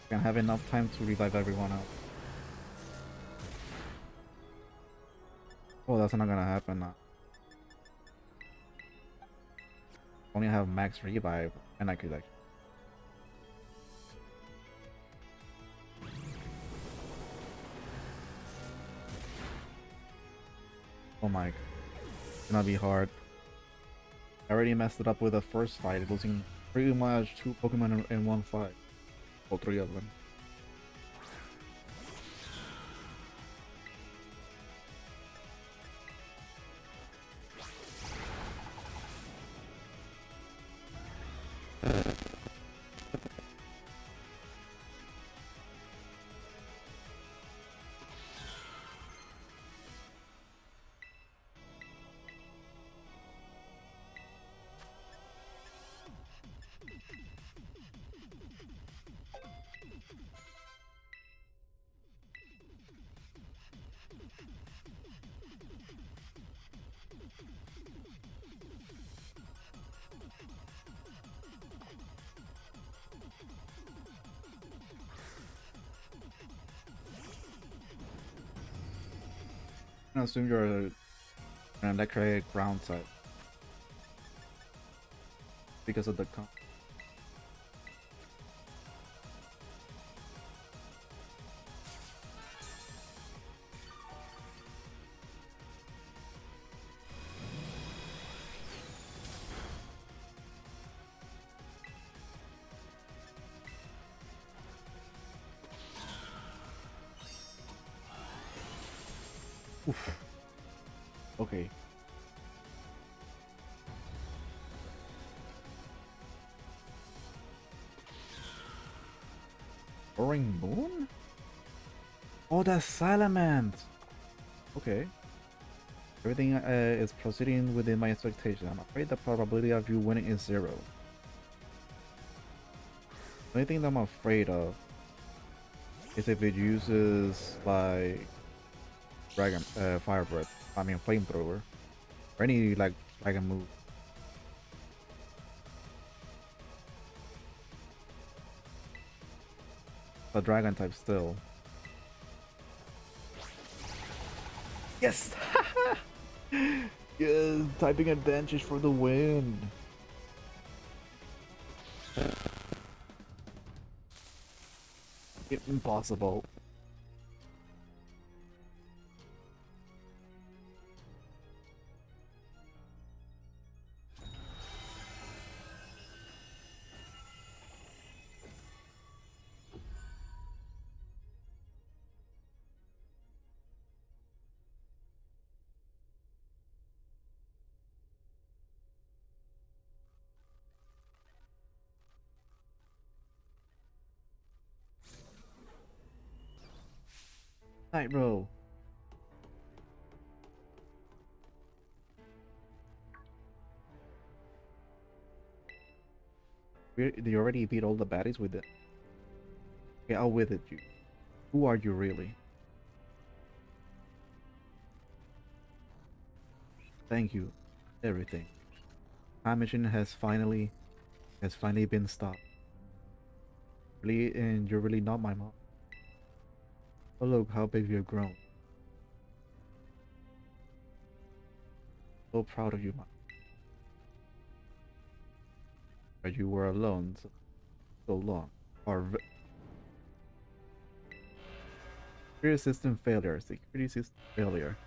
Can have enough time to revive everyone else. Oh, that's not gonna happen now. Only have max revive, and I could like. Oh my, it's gonna be hard. I already messed it up with the first fight, losing pretty much 2 Pokemon in one fight. All 3 of them. I assume you're an electric ground type because of the comp. Oof. Okay. Roaring Moon? Oh, that's Salamence! Okay. Everything is proceeding within my expectations. I'm afraid the probability of you winning is 0. The only thing that I'm afraid of is if it uses like Dragon Fire Breath. I mean Flamethrower. Or any like dragon move. The dragon type still. Yes! Yes, typing advantage for the win. Impossible. Nightrow. You already beat all the baddies with it. Okay, I'll with it you. Who are you really? Thank you. Everything. Time machine has finally been stopped. Really, and you're really not my mom. Oh look how big you've grown. So proud of you, mom. But you were alone so long. Or security system failure. Security system failure.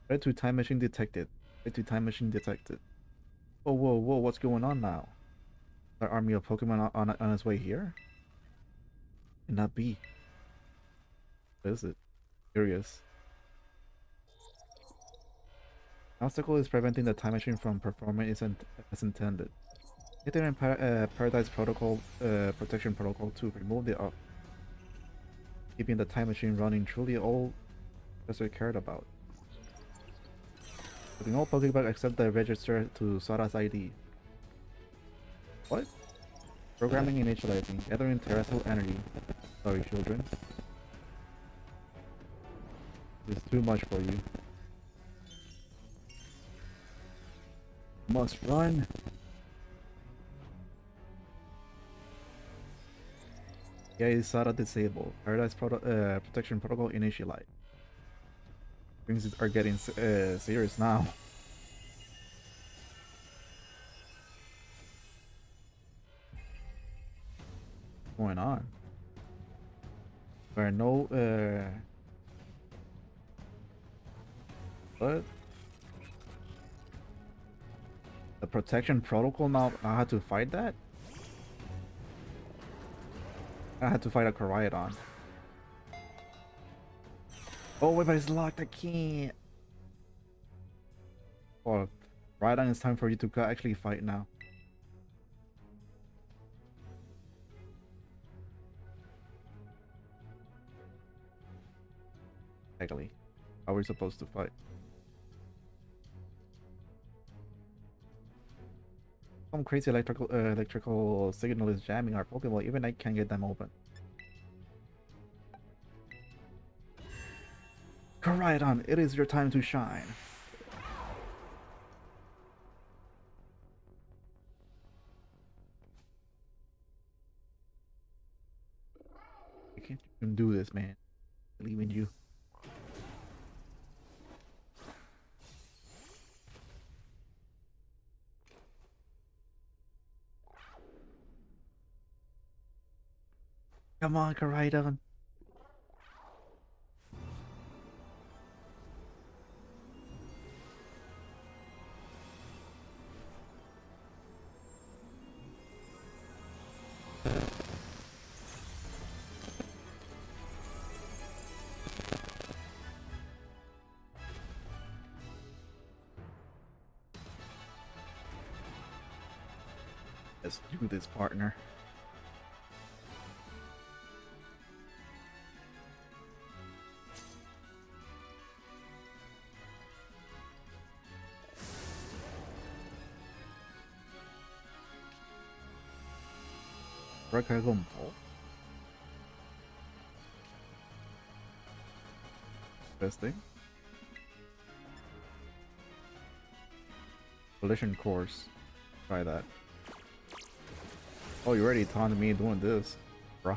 Threat to time machine detected. Threat to time machine detected. Whoa, whoa, whoa! What's going on now? Our army of Pokemon on its way here? Can that be? What is it? Curious. Obstacle is preventing the time machine from performing as intended. Nightrow and Paradise Protocol Protection Protocol to remove the keeping the time machine running truly all Professor cared about. Putting all Pokemon except the register to Sada's ID. What? Programming initializing. Gathering terrestrial energy. Sorry, children. It's too much for you. Must run. Yeah, is Sada disabled. Paradise Protection Protocol initialized. Things are getting serious now. What's going on? There are no what? The protection protocol now I had to fight that? I had to fight a Koraidon. Oh wait, but it's locked, I can't. Oh, Koraidon, it's time for you to actually fight now. Exactly. How are we supposed to fight? Some crazy electrical signal is jamming our Pokeball. Even I can't get them open. Koraidon, it is your time to shine. You can't even do this, man. I believe in you. Come on, Koraidon. Let's do this, partner. Dragon Ball. Best thing. Collision course. Try that. Oh, you already taunted me doing this, bruh.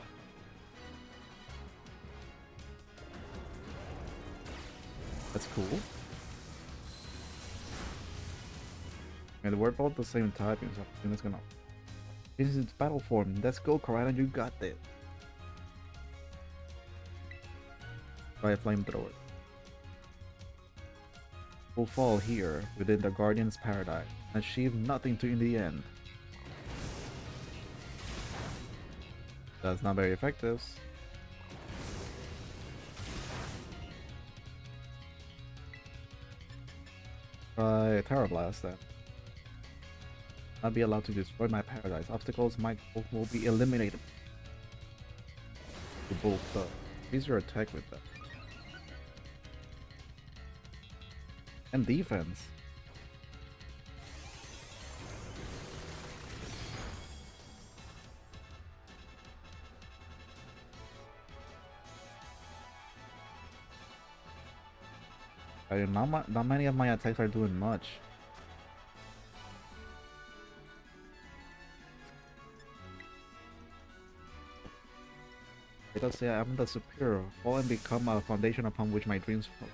That's cool. And we're both the same typing, so I think it's gonna. This is its battle form. Let's go, Koraidon, you got this. Try a flamethrower. Will fall here within the Guardian's Paradise and achieve nothing to in the end. That's not very effective. Try Terra Blast then. I'll be allowed to destroy my paradise. Obstacles will be eliminated. To both increase your attack with that. And defense. Not many of my attacks are doing much. It does say I'm the superior. Fall and become a foundation upon which my dreams flow.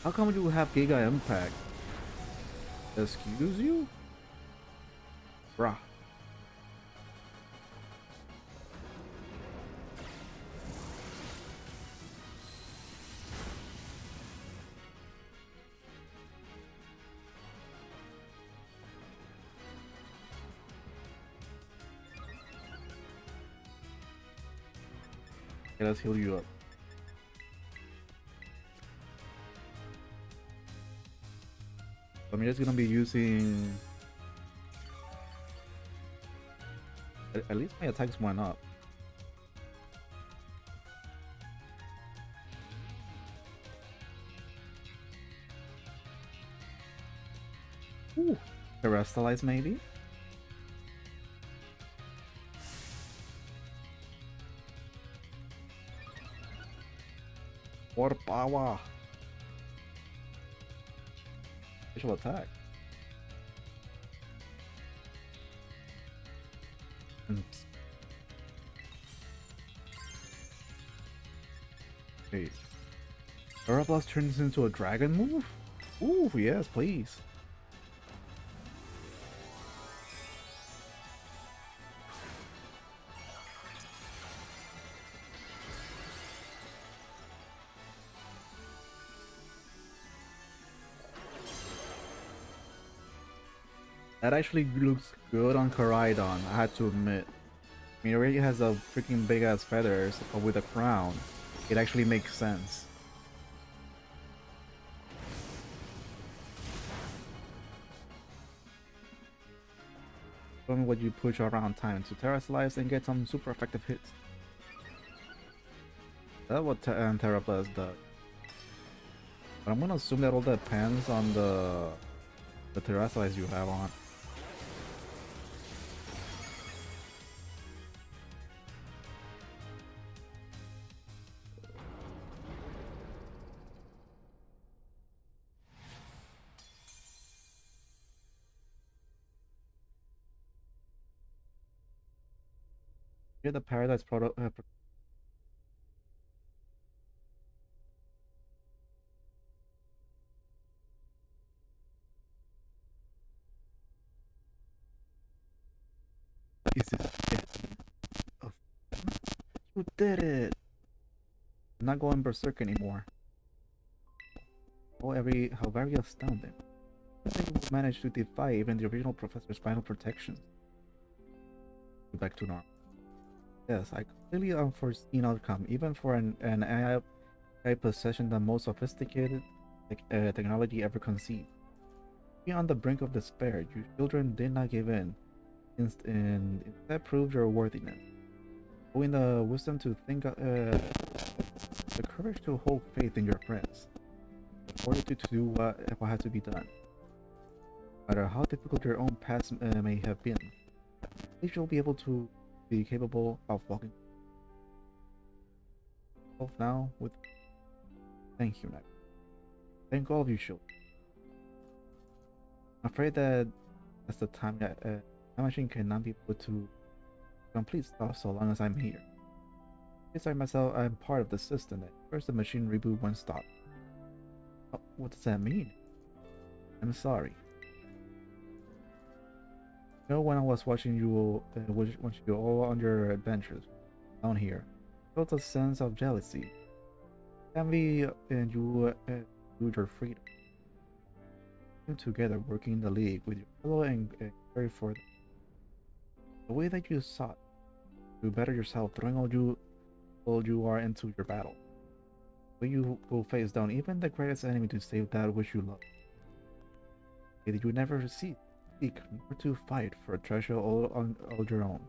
How come you have Giga Impact? Excuse you? Bruh. Okay, let's heal you up. I'm just gonna be using. At least my attacks went up. Ooh, Terrestrialize maybe? Water power! Special attack. Oops. Hey. Erebus turns into a dragon move? Ooh, yes, please. That actually looks good on Koraidon, I had to admit. I mean, it already has a freaking big ass feathers, but with a crown, it actually makes sense. Show me what you push around time to Terra Slice and get some super effective hits. That's what Terra Blast does. But I'm gonna assume that all depends on the terrestrials you have on. Here the paradise product. Is this it? Oh, you did it! I'm not going berserk anymore. Oh, how very astounding. I think you managed to defy even the original professor's final protections. Back to normal. Yes, I completely unforeseen outcome, even for an AI possession the most sophisticated technology ever conceived. Being on the brink of despair, you children did not give in, and instead proved your worthiness. Showing the wisdom to think, the courage to hold faith in your friends, the fortitude to do what had to be done. No matter how difficult your own past may have been, at least you'll be able to be capable of walking yourself now with. Thank you, Night. Thank all of you, children. I'm afraid that's the time that time machine cannot be put to complete stop so long as I'm here. Besides myself, I'm part of the system that first the machine reboot when stopped. What does that mean? I'm sorry. You know, when I was watching you, watching you all on your adventures down here, I felt a sense of jealousy. Envy and you lose your freedom. Together, working in the league with your fellow and carry for the way that you sought to better yourself, throwing all you are into your battle. When you will face down even the greatest enemy to save that which you love. That you never seek nor to fight for a treasure all your own.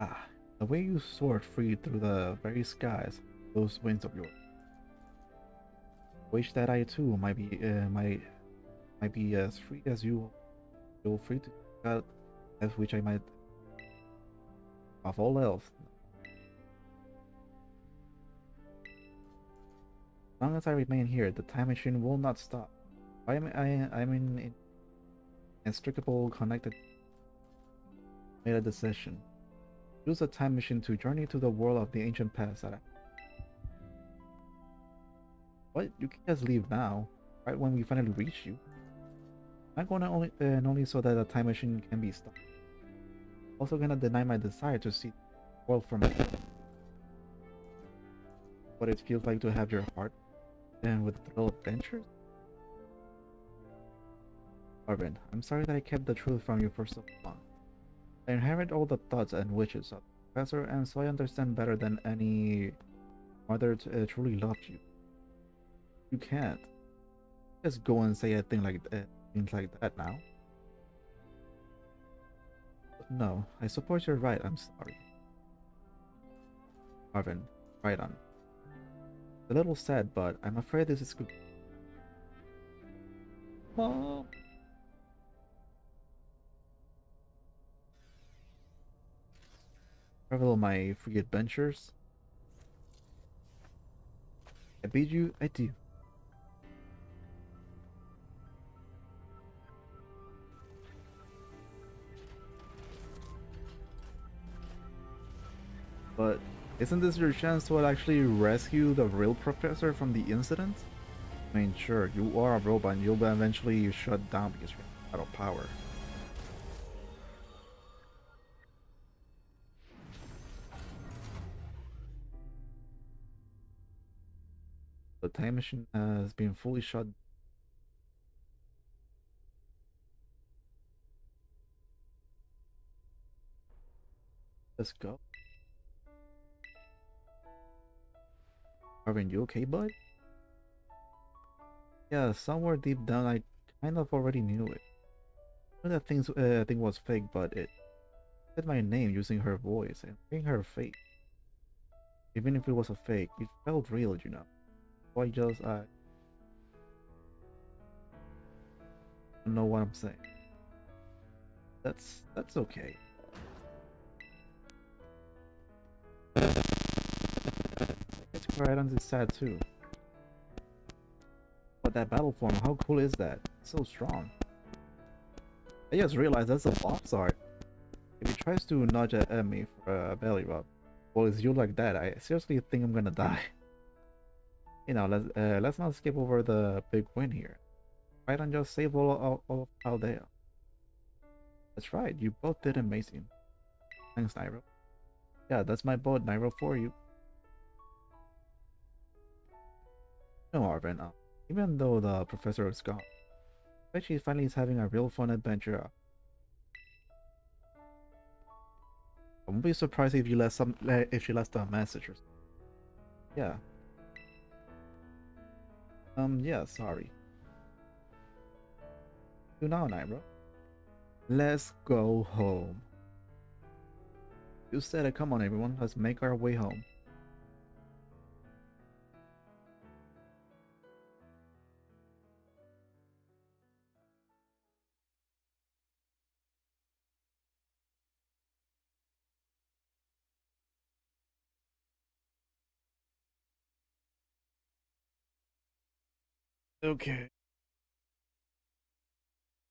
Ah, the way you soared free through the very skies, those wings of yours. Wish that I too might be as free as you. Feel free to cut that which I might. Of all else, as long as I remain here, the time machine will not stop. I'm in inextricable connected. Made a decision. Use the time machine to journey to the world of the ancient past. What? You can just leave now, right when we finally reach you. I'm gonna only so that the time machine can be stopped. Also gonna deny my desire to see the world from above. What it feels like to have your heart and with thrill adventures. Arvin, I'm sorry that I kept the truth from you for so long. I inherit all the thoughts and wishes of the professor, and so I understand better than any mother truly loved you. You can't just go and say a thing like things like that now. No, I suppose you're right. I'm sorry. Arvin, right on. A little sad, but I'm afraid this is good. Mom. Travel my free adventures. I bid you adieu. But isn't this your chance to actually rescue the real professor from the incident? I mean, sure, you are a robot and you'll eventually shut down because you're out of power. The time machine has been fully shut. Let's go. Arvin, you okay, bud? Yeah, somewhere deep down I kind of already knew it. I knew that thing was fake, but it said my name using her voice and hearing her face. Even if it was a fake, it felt real, you know. So I just I don't know what I'm saying. That's okay. It's quiet and it's sad too. But that battle form, how cool is that? It's so strong. I just realized that's a boss art. If he tries to nudge at me for a belly rub, well, it's you like that. I seriously think I'm gonna die. You know, let's not skip over the big win here. Why don't just save all of Aldea? That's right, you both did amazing. Thanks, Nightrow. Yeah, that's my boat, Nightrow, for you. No, Arvin, even though the professor is gone, I bet she finally is having a real fun adventure. I won't be surprised if if she left a message or something. Yeah. Yeah, sorry. You now, Nightrow. Let's go home. You said it. Come on, everyone. Let's make our way home. Okay.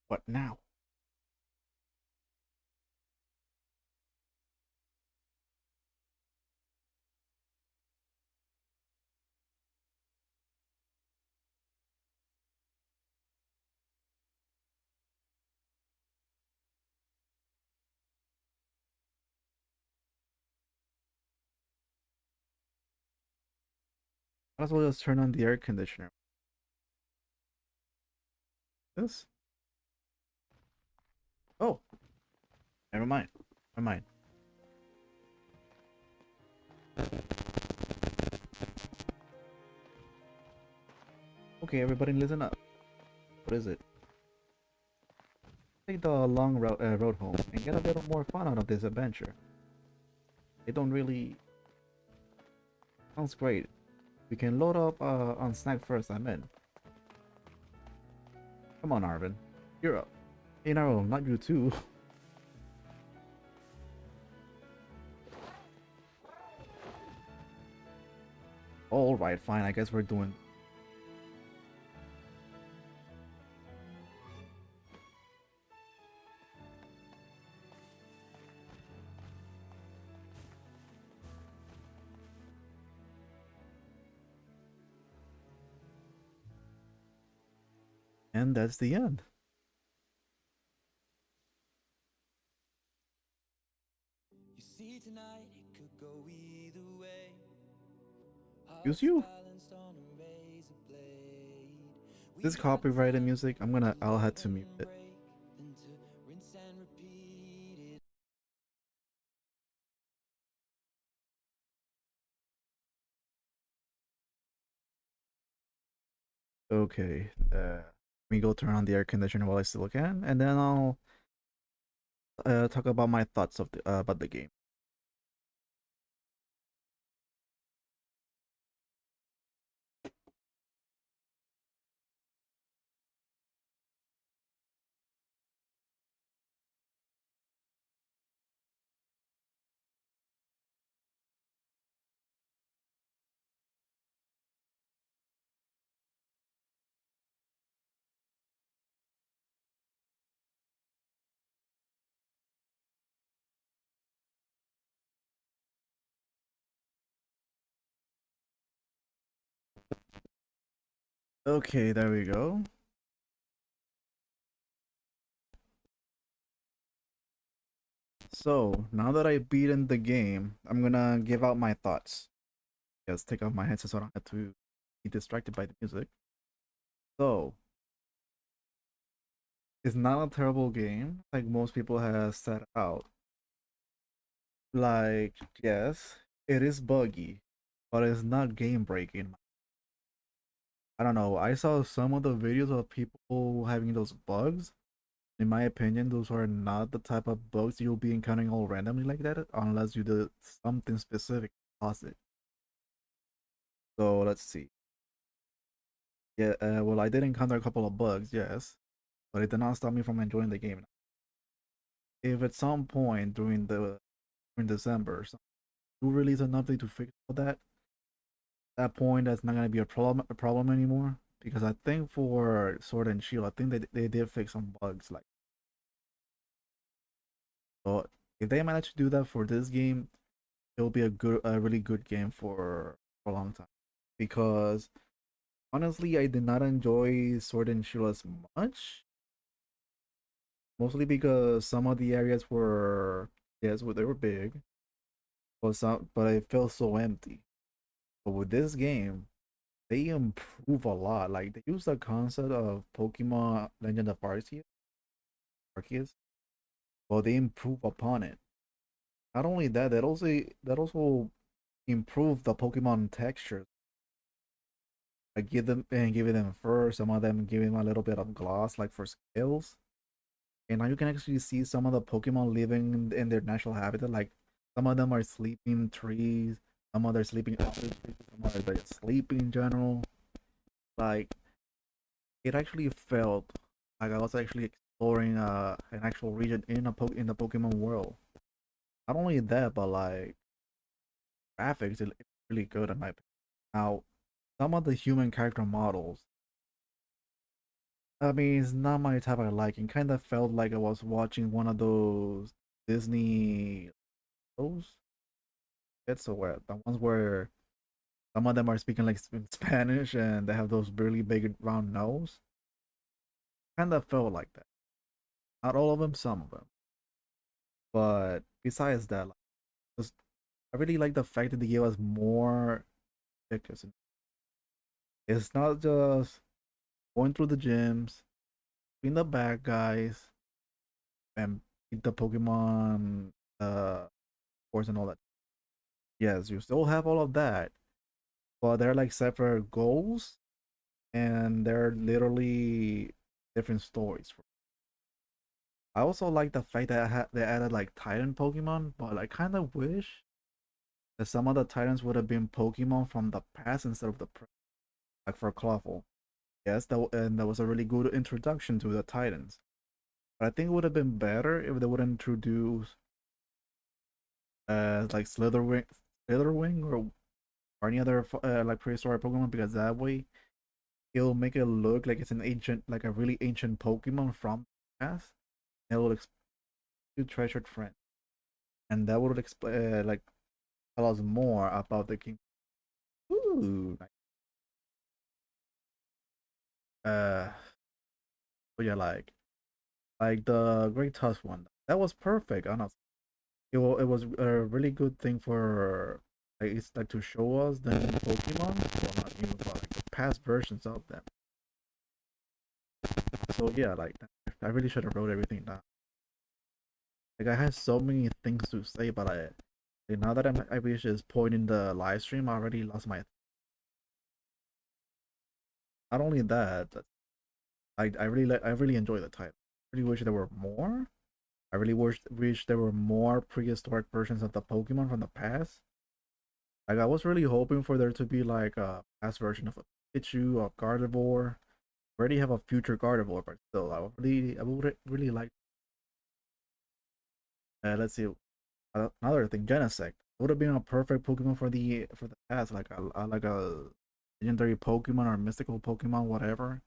What now? Might as well just turn on the air conditioner. This? Oh, never mind. Never mind. Okay, everybody, listen up. What is it? Take the long road home and get a little more fun out of this adventure. It don't really sounds great. We can load up on snack first. I'm in. Come on, Arvin. You're up. Hey, no, not you too. All right, fine. I guess we're doing. And that's the end. You see tonight it could go either way. Use Hearts you? balanced on a razor blade. This We got copyrighted time music. to I'll have love to mute and it. break, then to rinse and repeat it. Okay. Let me go turn on the air conditioner while I still can, and then I'll talk about my thoughts of about the game. Okay, there we go. So now that I've beaten the game, I'm gonna give out my thoughts. Yes, take off my headset so I don't have to be distracted by the music. So it's not a terrible game, like most people have set out. Like, yes, it is buggy, but it's not game breaking. I don't know. I saw some of the videos of people having those bugs. In my opinion, those are not the type of bugs you'll be encountering all randomly like that, unless you did something specific to cause it. So let's see. Yeah, well, I did encounter a couple of bugs, yes, but it did not stop me from enjoying the game. If at some point during December, some do release an update to fix all that, that point that's not gonna be a problem anymore. Because I think for Sword and Shield, I think they did fix some bugs. Like, so if they manage to do that for this game, it'll be a really good game for a long time. Because honestly, I did not enjoy Sword and Shield as much. Mostly because some of the areas were, yes, well, they were big, but it felt so empty. But with this game, they improve a lot. Like they use the concept of Pokemon Legend of Arceus, but they improve upon it. Not only that, that also improve the Pokemon textures. Like give them fur, some of them give them a little bit of gloss, like for scales. And now you can actually see some of the Pokemon living in their natural habitat. Like some of them are sleeping in trees, some of them are sleeping under trees, some of them are sleeping in general. Like it actually felt like I was actually exploring an actual region in the Pokemon world. Not only that, but like graphics, it's really good in my opinion. Now, some of the human character models, I mean, it's not my type I like. It kind of felt like I was watching one of those Disney shows. It's so weird. The ones where some of them are speaking like in Spanish and they have those really big round nose. Kind of felt like that. Not all of them, some of them. But besides that, like, just, I really like the fact that they give us more objectives. It's not just going through the gyms, being the bad guys, and beat the Pokemon course and all that. Yes, you still have all of that, but they're like separate goals and they're literally different stories. I also like the fact that they added like Titan Pokemon, but I kind of wish that some of the Titans would have been Pokemon from the past instead of the present. Like for Clawful. Yes, and that was a really good introduction to the Titans. But I think it would have been better if they would introduce like Slitherwing or any other like prehistoric Pokemon, because that way it'll make it look like it's an ancient, like a really ancient Pokemon from the past. And it will explain you treasured friend, and that would explain like tell us more about the king. Ooh, uh, but yeah, like the Great Tusk one, that was perfect. Honestly, it was a really good thing for like it's like to show us the new Pokemon, well not new, but like the past versions of them. So yeah, like I really should have wrote everything down. Like I had so many things to say, but like, now that I reached this point in the live stream, I already lost my. Not only that, I really enjoy the title. I really wish there were more. I really wish there were more prehistoric versions of the Pokemon from the past. Like I was really hoping for there to be like a past version of a Pikachu or Gardevoir. I already have a future Gardevoir, but still, I would really like. Let's see, another thing, Genesect would have been a perfect Pokemon for the past, like a legendary Pokemon or mystical Pokemon, whatever.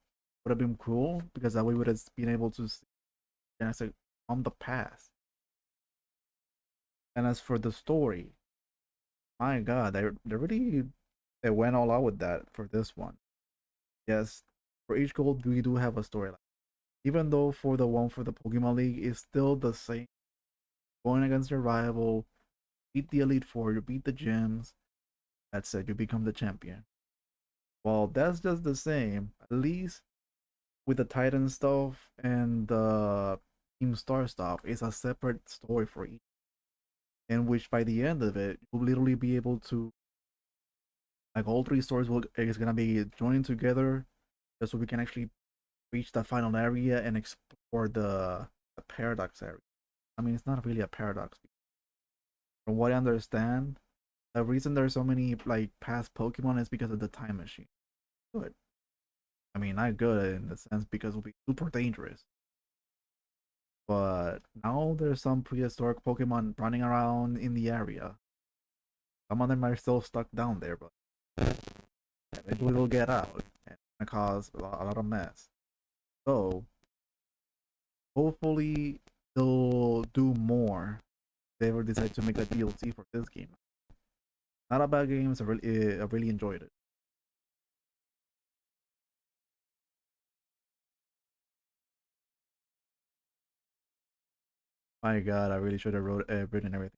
Would have been cool because that way we would have been able to see Genesect from the past. And as for the story, my God, they went all out with that for this one. Yes, for each gold we do have a storyline. Even though for the one for the Pokemon League is still the same, going against your rival, beat the Elite Four, you beat the gyms. That's it, you become the champion. Well, that's just the same. At least with the Titan stuff and the Team Star stuff, it's a separate story for each. In which by the end of it, you'll literally be able to like all three stories will is gonna be joining together, just so we can actually reach the final area and explore the paradox area. I mean, it's not really a paradox. From what I understand, The reason there's so many like past Pokemon is because of the time machine. Good. I mean, not good in the sense because it'll be super dangerous. But now there's some prehistoric Pokemon running around in the area. Some of them are still stuck down there, but eventually they'll get out and cause a lot of mess. So hopefully they'll do more if they ever decide to make a DLC for this game. Not a bad game. I really enjoyed it. My God, I really should have written everything.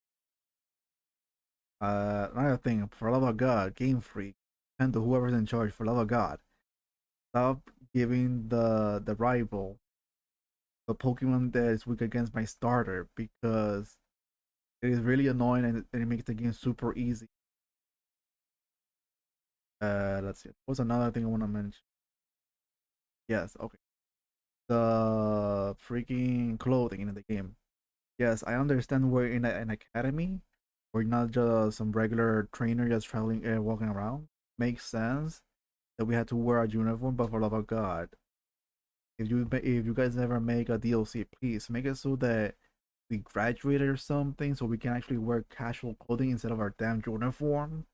Another thing, for love of God, Game Freak, and to whoever's in charge, for love of God, stop giving the rival the Pokemon that is weak against my starter because it is really annoying and it makes the game super easy. Let's see. What's another thing I want to mention? Yes, okay. The freaking clothing in the game. Yes, I understand we're in an academy. We're not just some regular trainer just traveling and walking around. Makes sense that we had to wear a uniform, but for love of God, if you guys never make a DLC, please make it so that we graduated or something, so we can actually wear casual clothing instead of our damn uniform.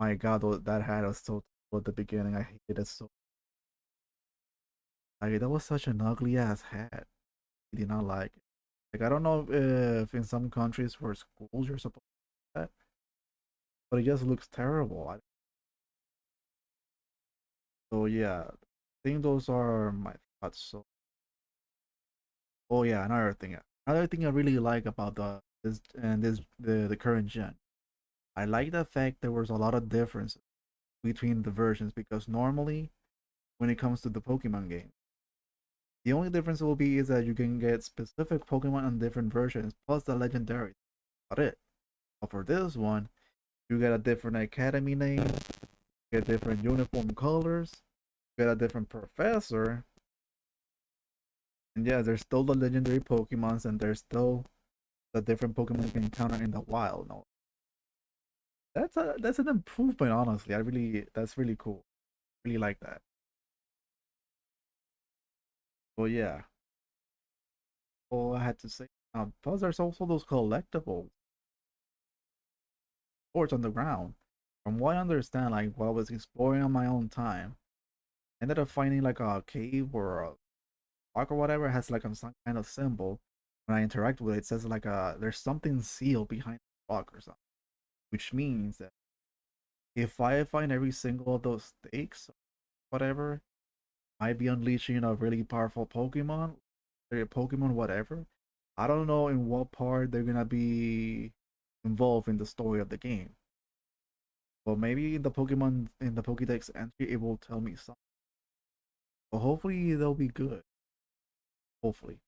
My God, that hat was so terrible at the beginning. I hated it so. Like that was such an ugly ass hat. I did not like it. Like I don't know if in some countries for schools you're supposed to do that, but it just looks terrible. So yeah, I think those are my thoughts. So oh yeah, another thing I really like about the current gen. I like the fact there was a lot of differences between the versions because normally when it comes to the Pokemon game, the only difference will be is that you can get specific Pokemon on different versions plus the legendary. About it. But for this one, you get a different academy name, you get different uniform colors, you get a different professor, and yeah, there's still the legendary Pokemons and there's still the different Pokemon you can encounter in the wild. No, that's an improvement, honestly. That's really cool. Really like that. Well, yeah. All I had to say. Plus, there's also those collectibles sports on the ground. From what I understand, like while I was exploring on my own time, I ended up finding like a cave or a rock or whatever has like some kind of symbol. When I interact with it, it says like there's something sealed behind the rock or something, which means that if I find every single of those stakes, whatever, might be unleashing a really powerful Pokemon, or a Pokemon whatever. I don't know in what part they're gonna be involved in the story of the game. But maybe in the Pokemon in the Pokédex entry it will tell me something. But hopefully they'll be good. Hopefully.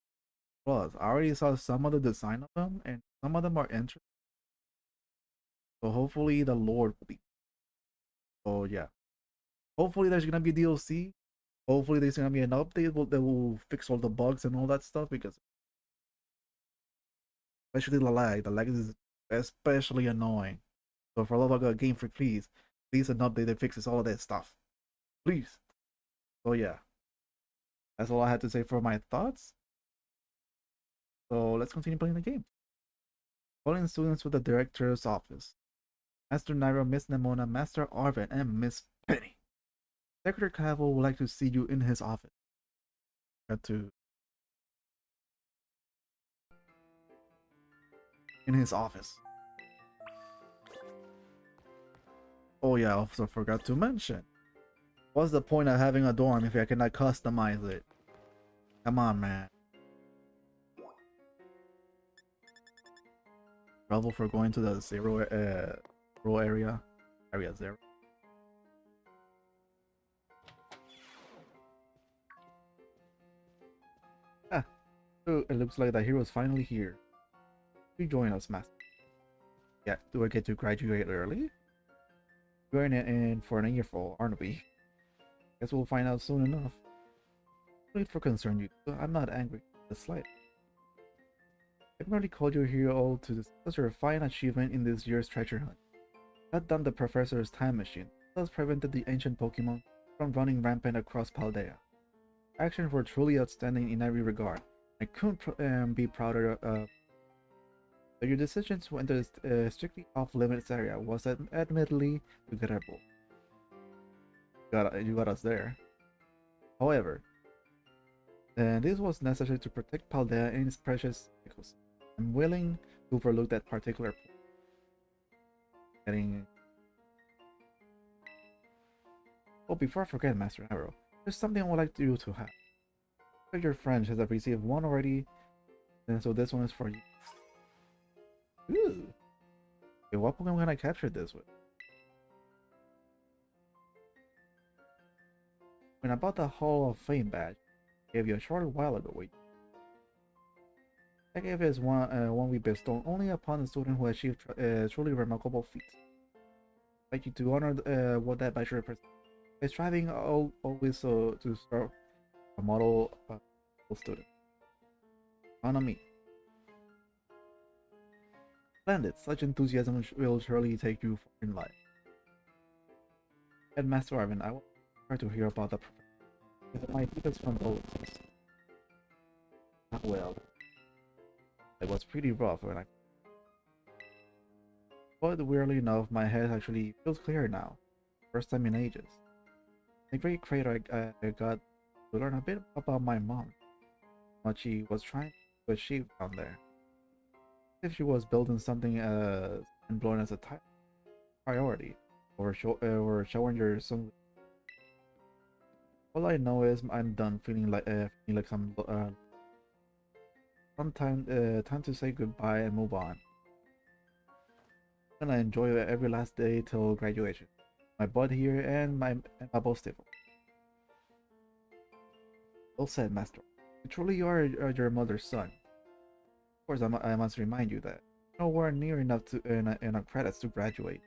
Plus, I already saw some of the design of them and some of them are interesting. So hopefully the Lord will be. So yeah. Hopefully there's gonna be DLC. Hopefully there's gonna be an update that will fix all the bugs and all that stuff because especially the lag. The lag is especially annoying. So for love of God, Game Freak, please an update that fixes all of that stuff. Please. So yeah. That's all I had to say for my thoughts. So let's continue playing the game. Calling students to the director's office. Master Nightrow, Miss Nemona, Master Arvin, and Miss Penny. Secretary Cavill would like to see you in his office. Got to in his office. Oh yeah, I also forgot to mention. What's the point of having a dorm if I cannot customize it? Come on, man. Trouble for going to the zero area. Area 0. Ah, so it looks like the hero's finally here. You join us, Master. Yeah, do I get to graduate early? We're in for an earful, aren't we? Guess we'll find out soon enough. No need for concern, you two. I'm not angry. The slight. I merely called you here all to discuss your fine achievement in this year's treasure hunt. Shut down the professor's time machine, thus prevented the ancient Pokemon from running rampant across Paldea. Actions were truly outstanding in every regard. I couldn't be prouder of. But your decision to enter the strictly off-limits area was admittedly regrettable. You got us there. However, this was necessary to protect Paldea and its precious ecosystem. I'm willing to overlook that particular point. Getting. Oh, before I forget, Master Arrow, there's something I would like you to have. Your friend has received one already, and so this one is for you. Ooh. Okay, what Pokemon can I capture this with? When I bought the Hall of Fame badge, I gave you a short while ago. I gave it as one we bestow only upon the student who achieved truly remarkable feats. I'd like you to honor what that badge represents. By striving always to serve a model student. Honor me. Splendid. Such enthusiasm will surely take you far in life. Headmaster Arvin, I will try to hear about the professor. With my deepest condolences. Well, it was pretty rough when I. But weirdly enough, my head actually feels clear now. First time in ages. The great crater I got to learn a bit about my mom. What she was trying to achieve down there. If she was building something and blown as a priority, or showing your son. All I know is I'm done feeling like some time to say goodbye and move on. I'm gonna enjoy every last day till graduation. My bud here and my bubble stiffle. Well said, Master. You truly are your mother's son. Of course, I must remind you that nowhere near enough to enough credits to graduate.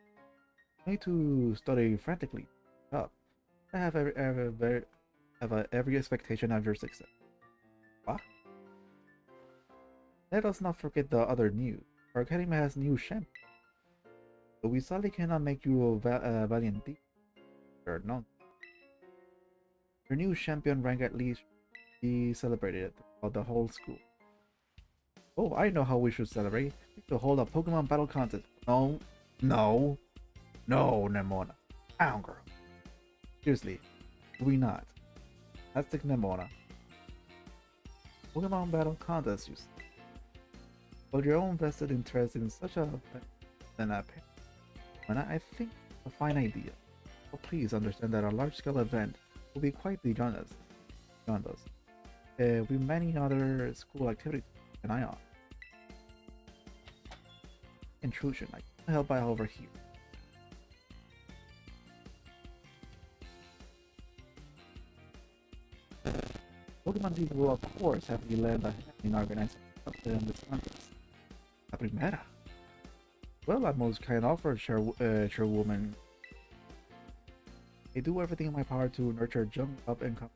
You need to study frantically. Up. I have every expectation of your success. What? Let us not forget the other news. Our academy has new champions. But we sadly cannot make you a valiant thief. No. Your new champion rank at least be celebrated by the whole school. Oh, I know how we should celebrate. We should hold a Pokemon battle contest. No, Nemona. Down, girl. Seriously, do we not? Let's take Nemona. Pokemon battle contest, you see. But your own vested interest in such a than a and I think a fine idea. But please understand that a large-scale event will be quite beyond us. With many other school activities to keep an eye on. Intrusion, I can't help by over here. Pokemon League will of course have to lend a hand in organizing this contest. La primera. Well, I most kind offer, chairwoman. I do everything in my power to nurture jump up and come.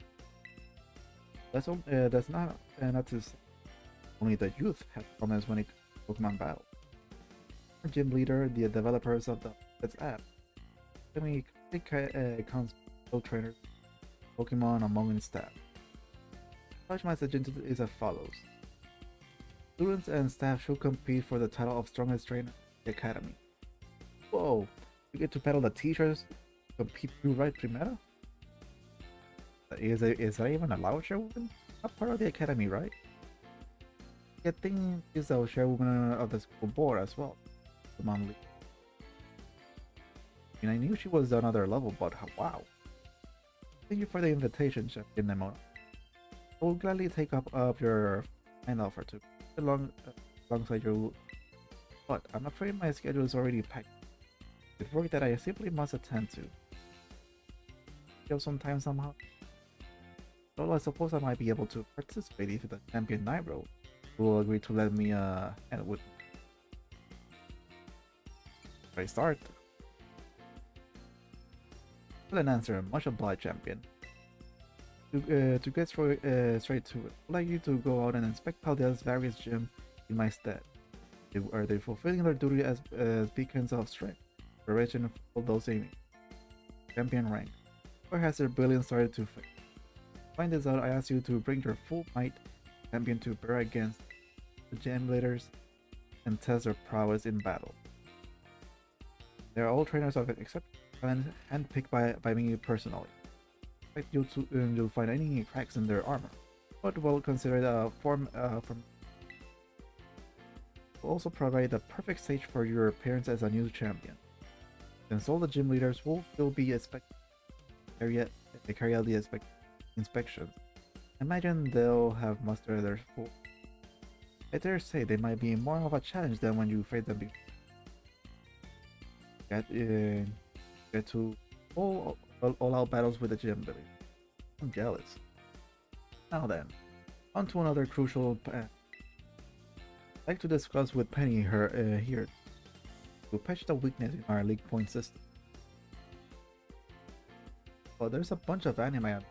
That's not to say. Only the youth have comments when it comes to Pokemon battle. Our gym leader, the developers of this app, counts trainers, Pokemon among its staff. Such my suggestion is as follows. Students and staff should compete for the title of strongest trainer in the academy. Whoa, you get to battle the teachers, compete through right Primera? Is that even allowed, chairwoman? Not part of the academy, right? I think she's the chairwoman of the school board as well. The mom league. I mean, I knew she was another level, but wow. Thank you for the invitation, Champion Nemona. I will gladly take up your kind offer to alongside your, but I'm afraid my schedule is already packed with work that I simply must attend to. Still some time somehow. Well, I suppose I might be able to participate if the champion Nightrow will agree to let me end with me. Should I start? Well, an answer. Much obliged, champion. To get straight to it, I'd like you to go out and inspect Paldea's various gyms in my stead? Are they fulfilling their duty as beacons of strength, preparation for those aiming champion rank? Or has their brilliance started to fade? To find this out, I ask you to bring your full might champion to bear against the gem leaders and test their prowess in battle. They are all trainers of exceptional talent handpicked by me personally. I expect you to find any cracks in their armor, but will consider the form from will also provide the perfect stage for your appearance as a new champion. Since all the gym leaders will still be expected to carry out the inspections, imagine they'll have mustered their full. I dare say they might be more of a challenge than when you faced them before. Get to all out battles with the gym leaders. I'm jealous. Now then, on to another crucial path. I'd like to discuss with Penny here to patch the weakness in our league point system. Well, there's a bunch of anime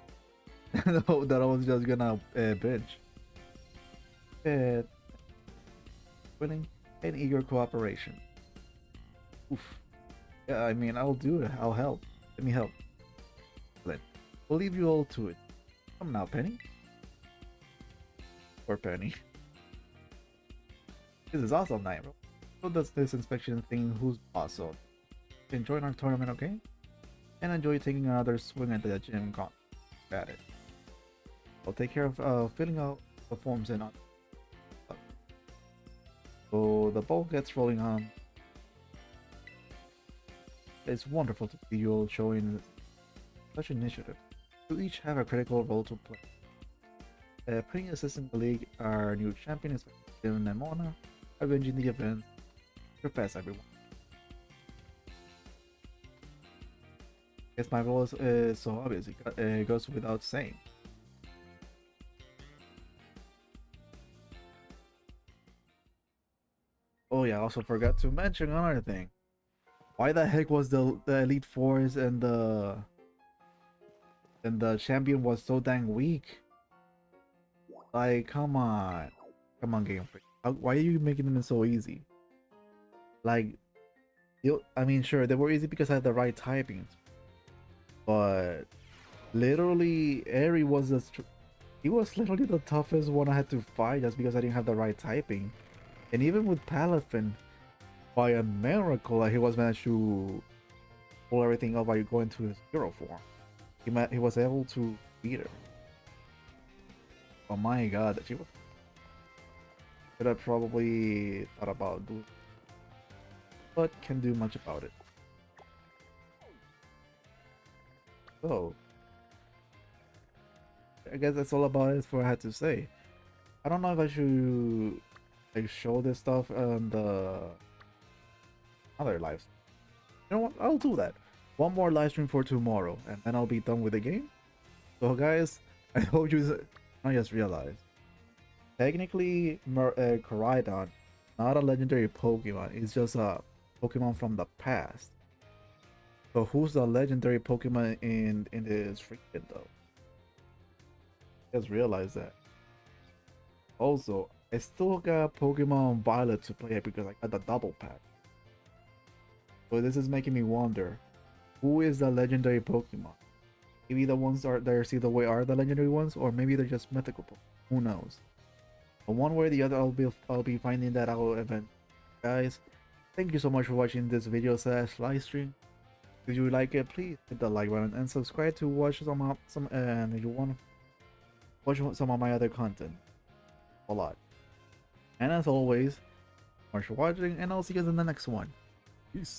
that I was just gonna binge. Willing and eager cooperation. Oof. Yeah, I mean, I'll do it. I'll help. Let me help. Then we'll leave you all to it. Come now, Penny. Poor Penny. This is awesome, Nightrow. So does this inspection thing who's boss, so enjoy our tournament, okay? And enjoy taking another swing at the gym con. Got it. I'll take care of filling out the forms in on. So the ball gets rolling on. It's wonderful to see you all showing such initiative. You each have a critical role to play. Putting assistant the league, our new champion is Dylan and Mona, arranging the event. Prepare everyone. Guess my role is so obvious, it goes without saying. Oh yeah, I also forgot to mention another thing. Why the heck was the Elite Force and the champion was so dang weak? Like, come on, Game Freak. Why are you making them so easy? Like, I mean, sure, they were easy because I had the right typings, but literally, Eri was he was literally the toughest one I had to fight just because I didn't have the right typing, and even with Palafin, by a miracle, he was managed to pull everything up by going to his hero form. He was able to beat her. Oh my god, that she was. Could have probably thought about doing, but can't do much about it. So, I guess that's all about it for what I had to say. I don't know if I should like show this stuff on the other lives. You know what? I'll do that. One more live stream for tomorrow, and then I'll be done with the game. So, guys, I hope I just realized. Technically, Koraidon, not a legendary Pokemon. It's just a Pokemon from the past. So who's the legendary Pokemon in this region though? Just realized that. Also, I still got Pokemon Violet to play because I got the double pack. So this is making me wonder, who is the legendary Pokemon? Maybe the ones that are see the way are the legendary ones, or maybe they're just mythical Pokemon. Who knows? But one way or the other, I'll be finding that out eventually. Guys, thank you so much for watching this video / live stream. If you like it, please hit the like button and subscribe to watch some and if you want to watch some of my other content. A lot. And as always, thanks for watching, and I'll see you in the next one.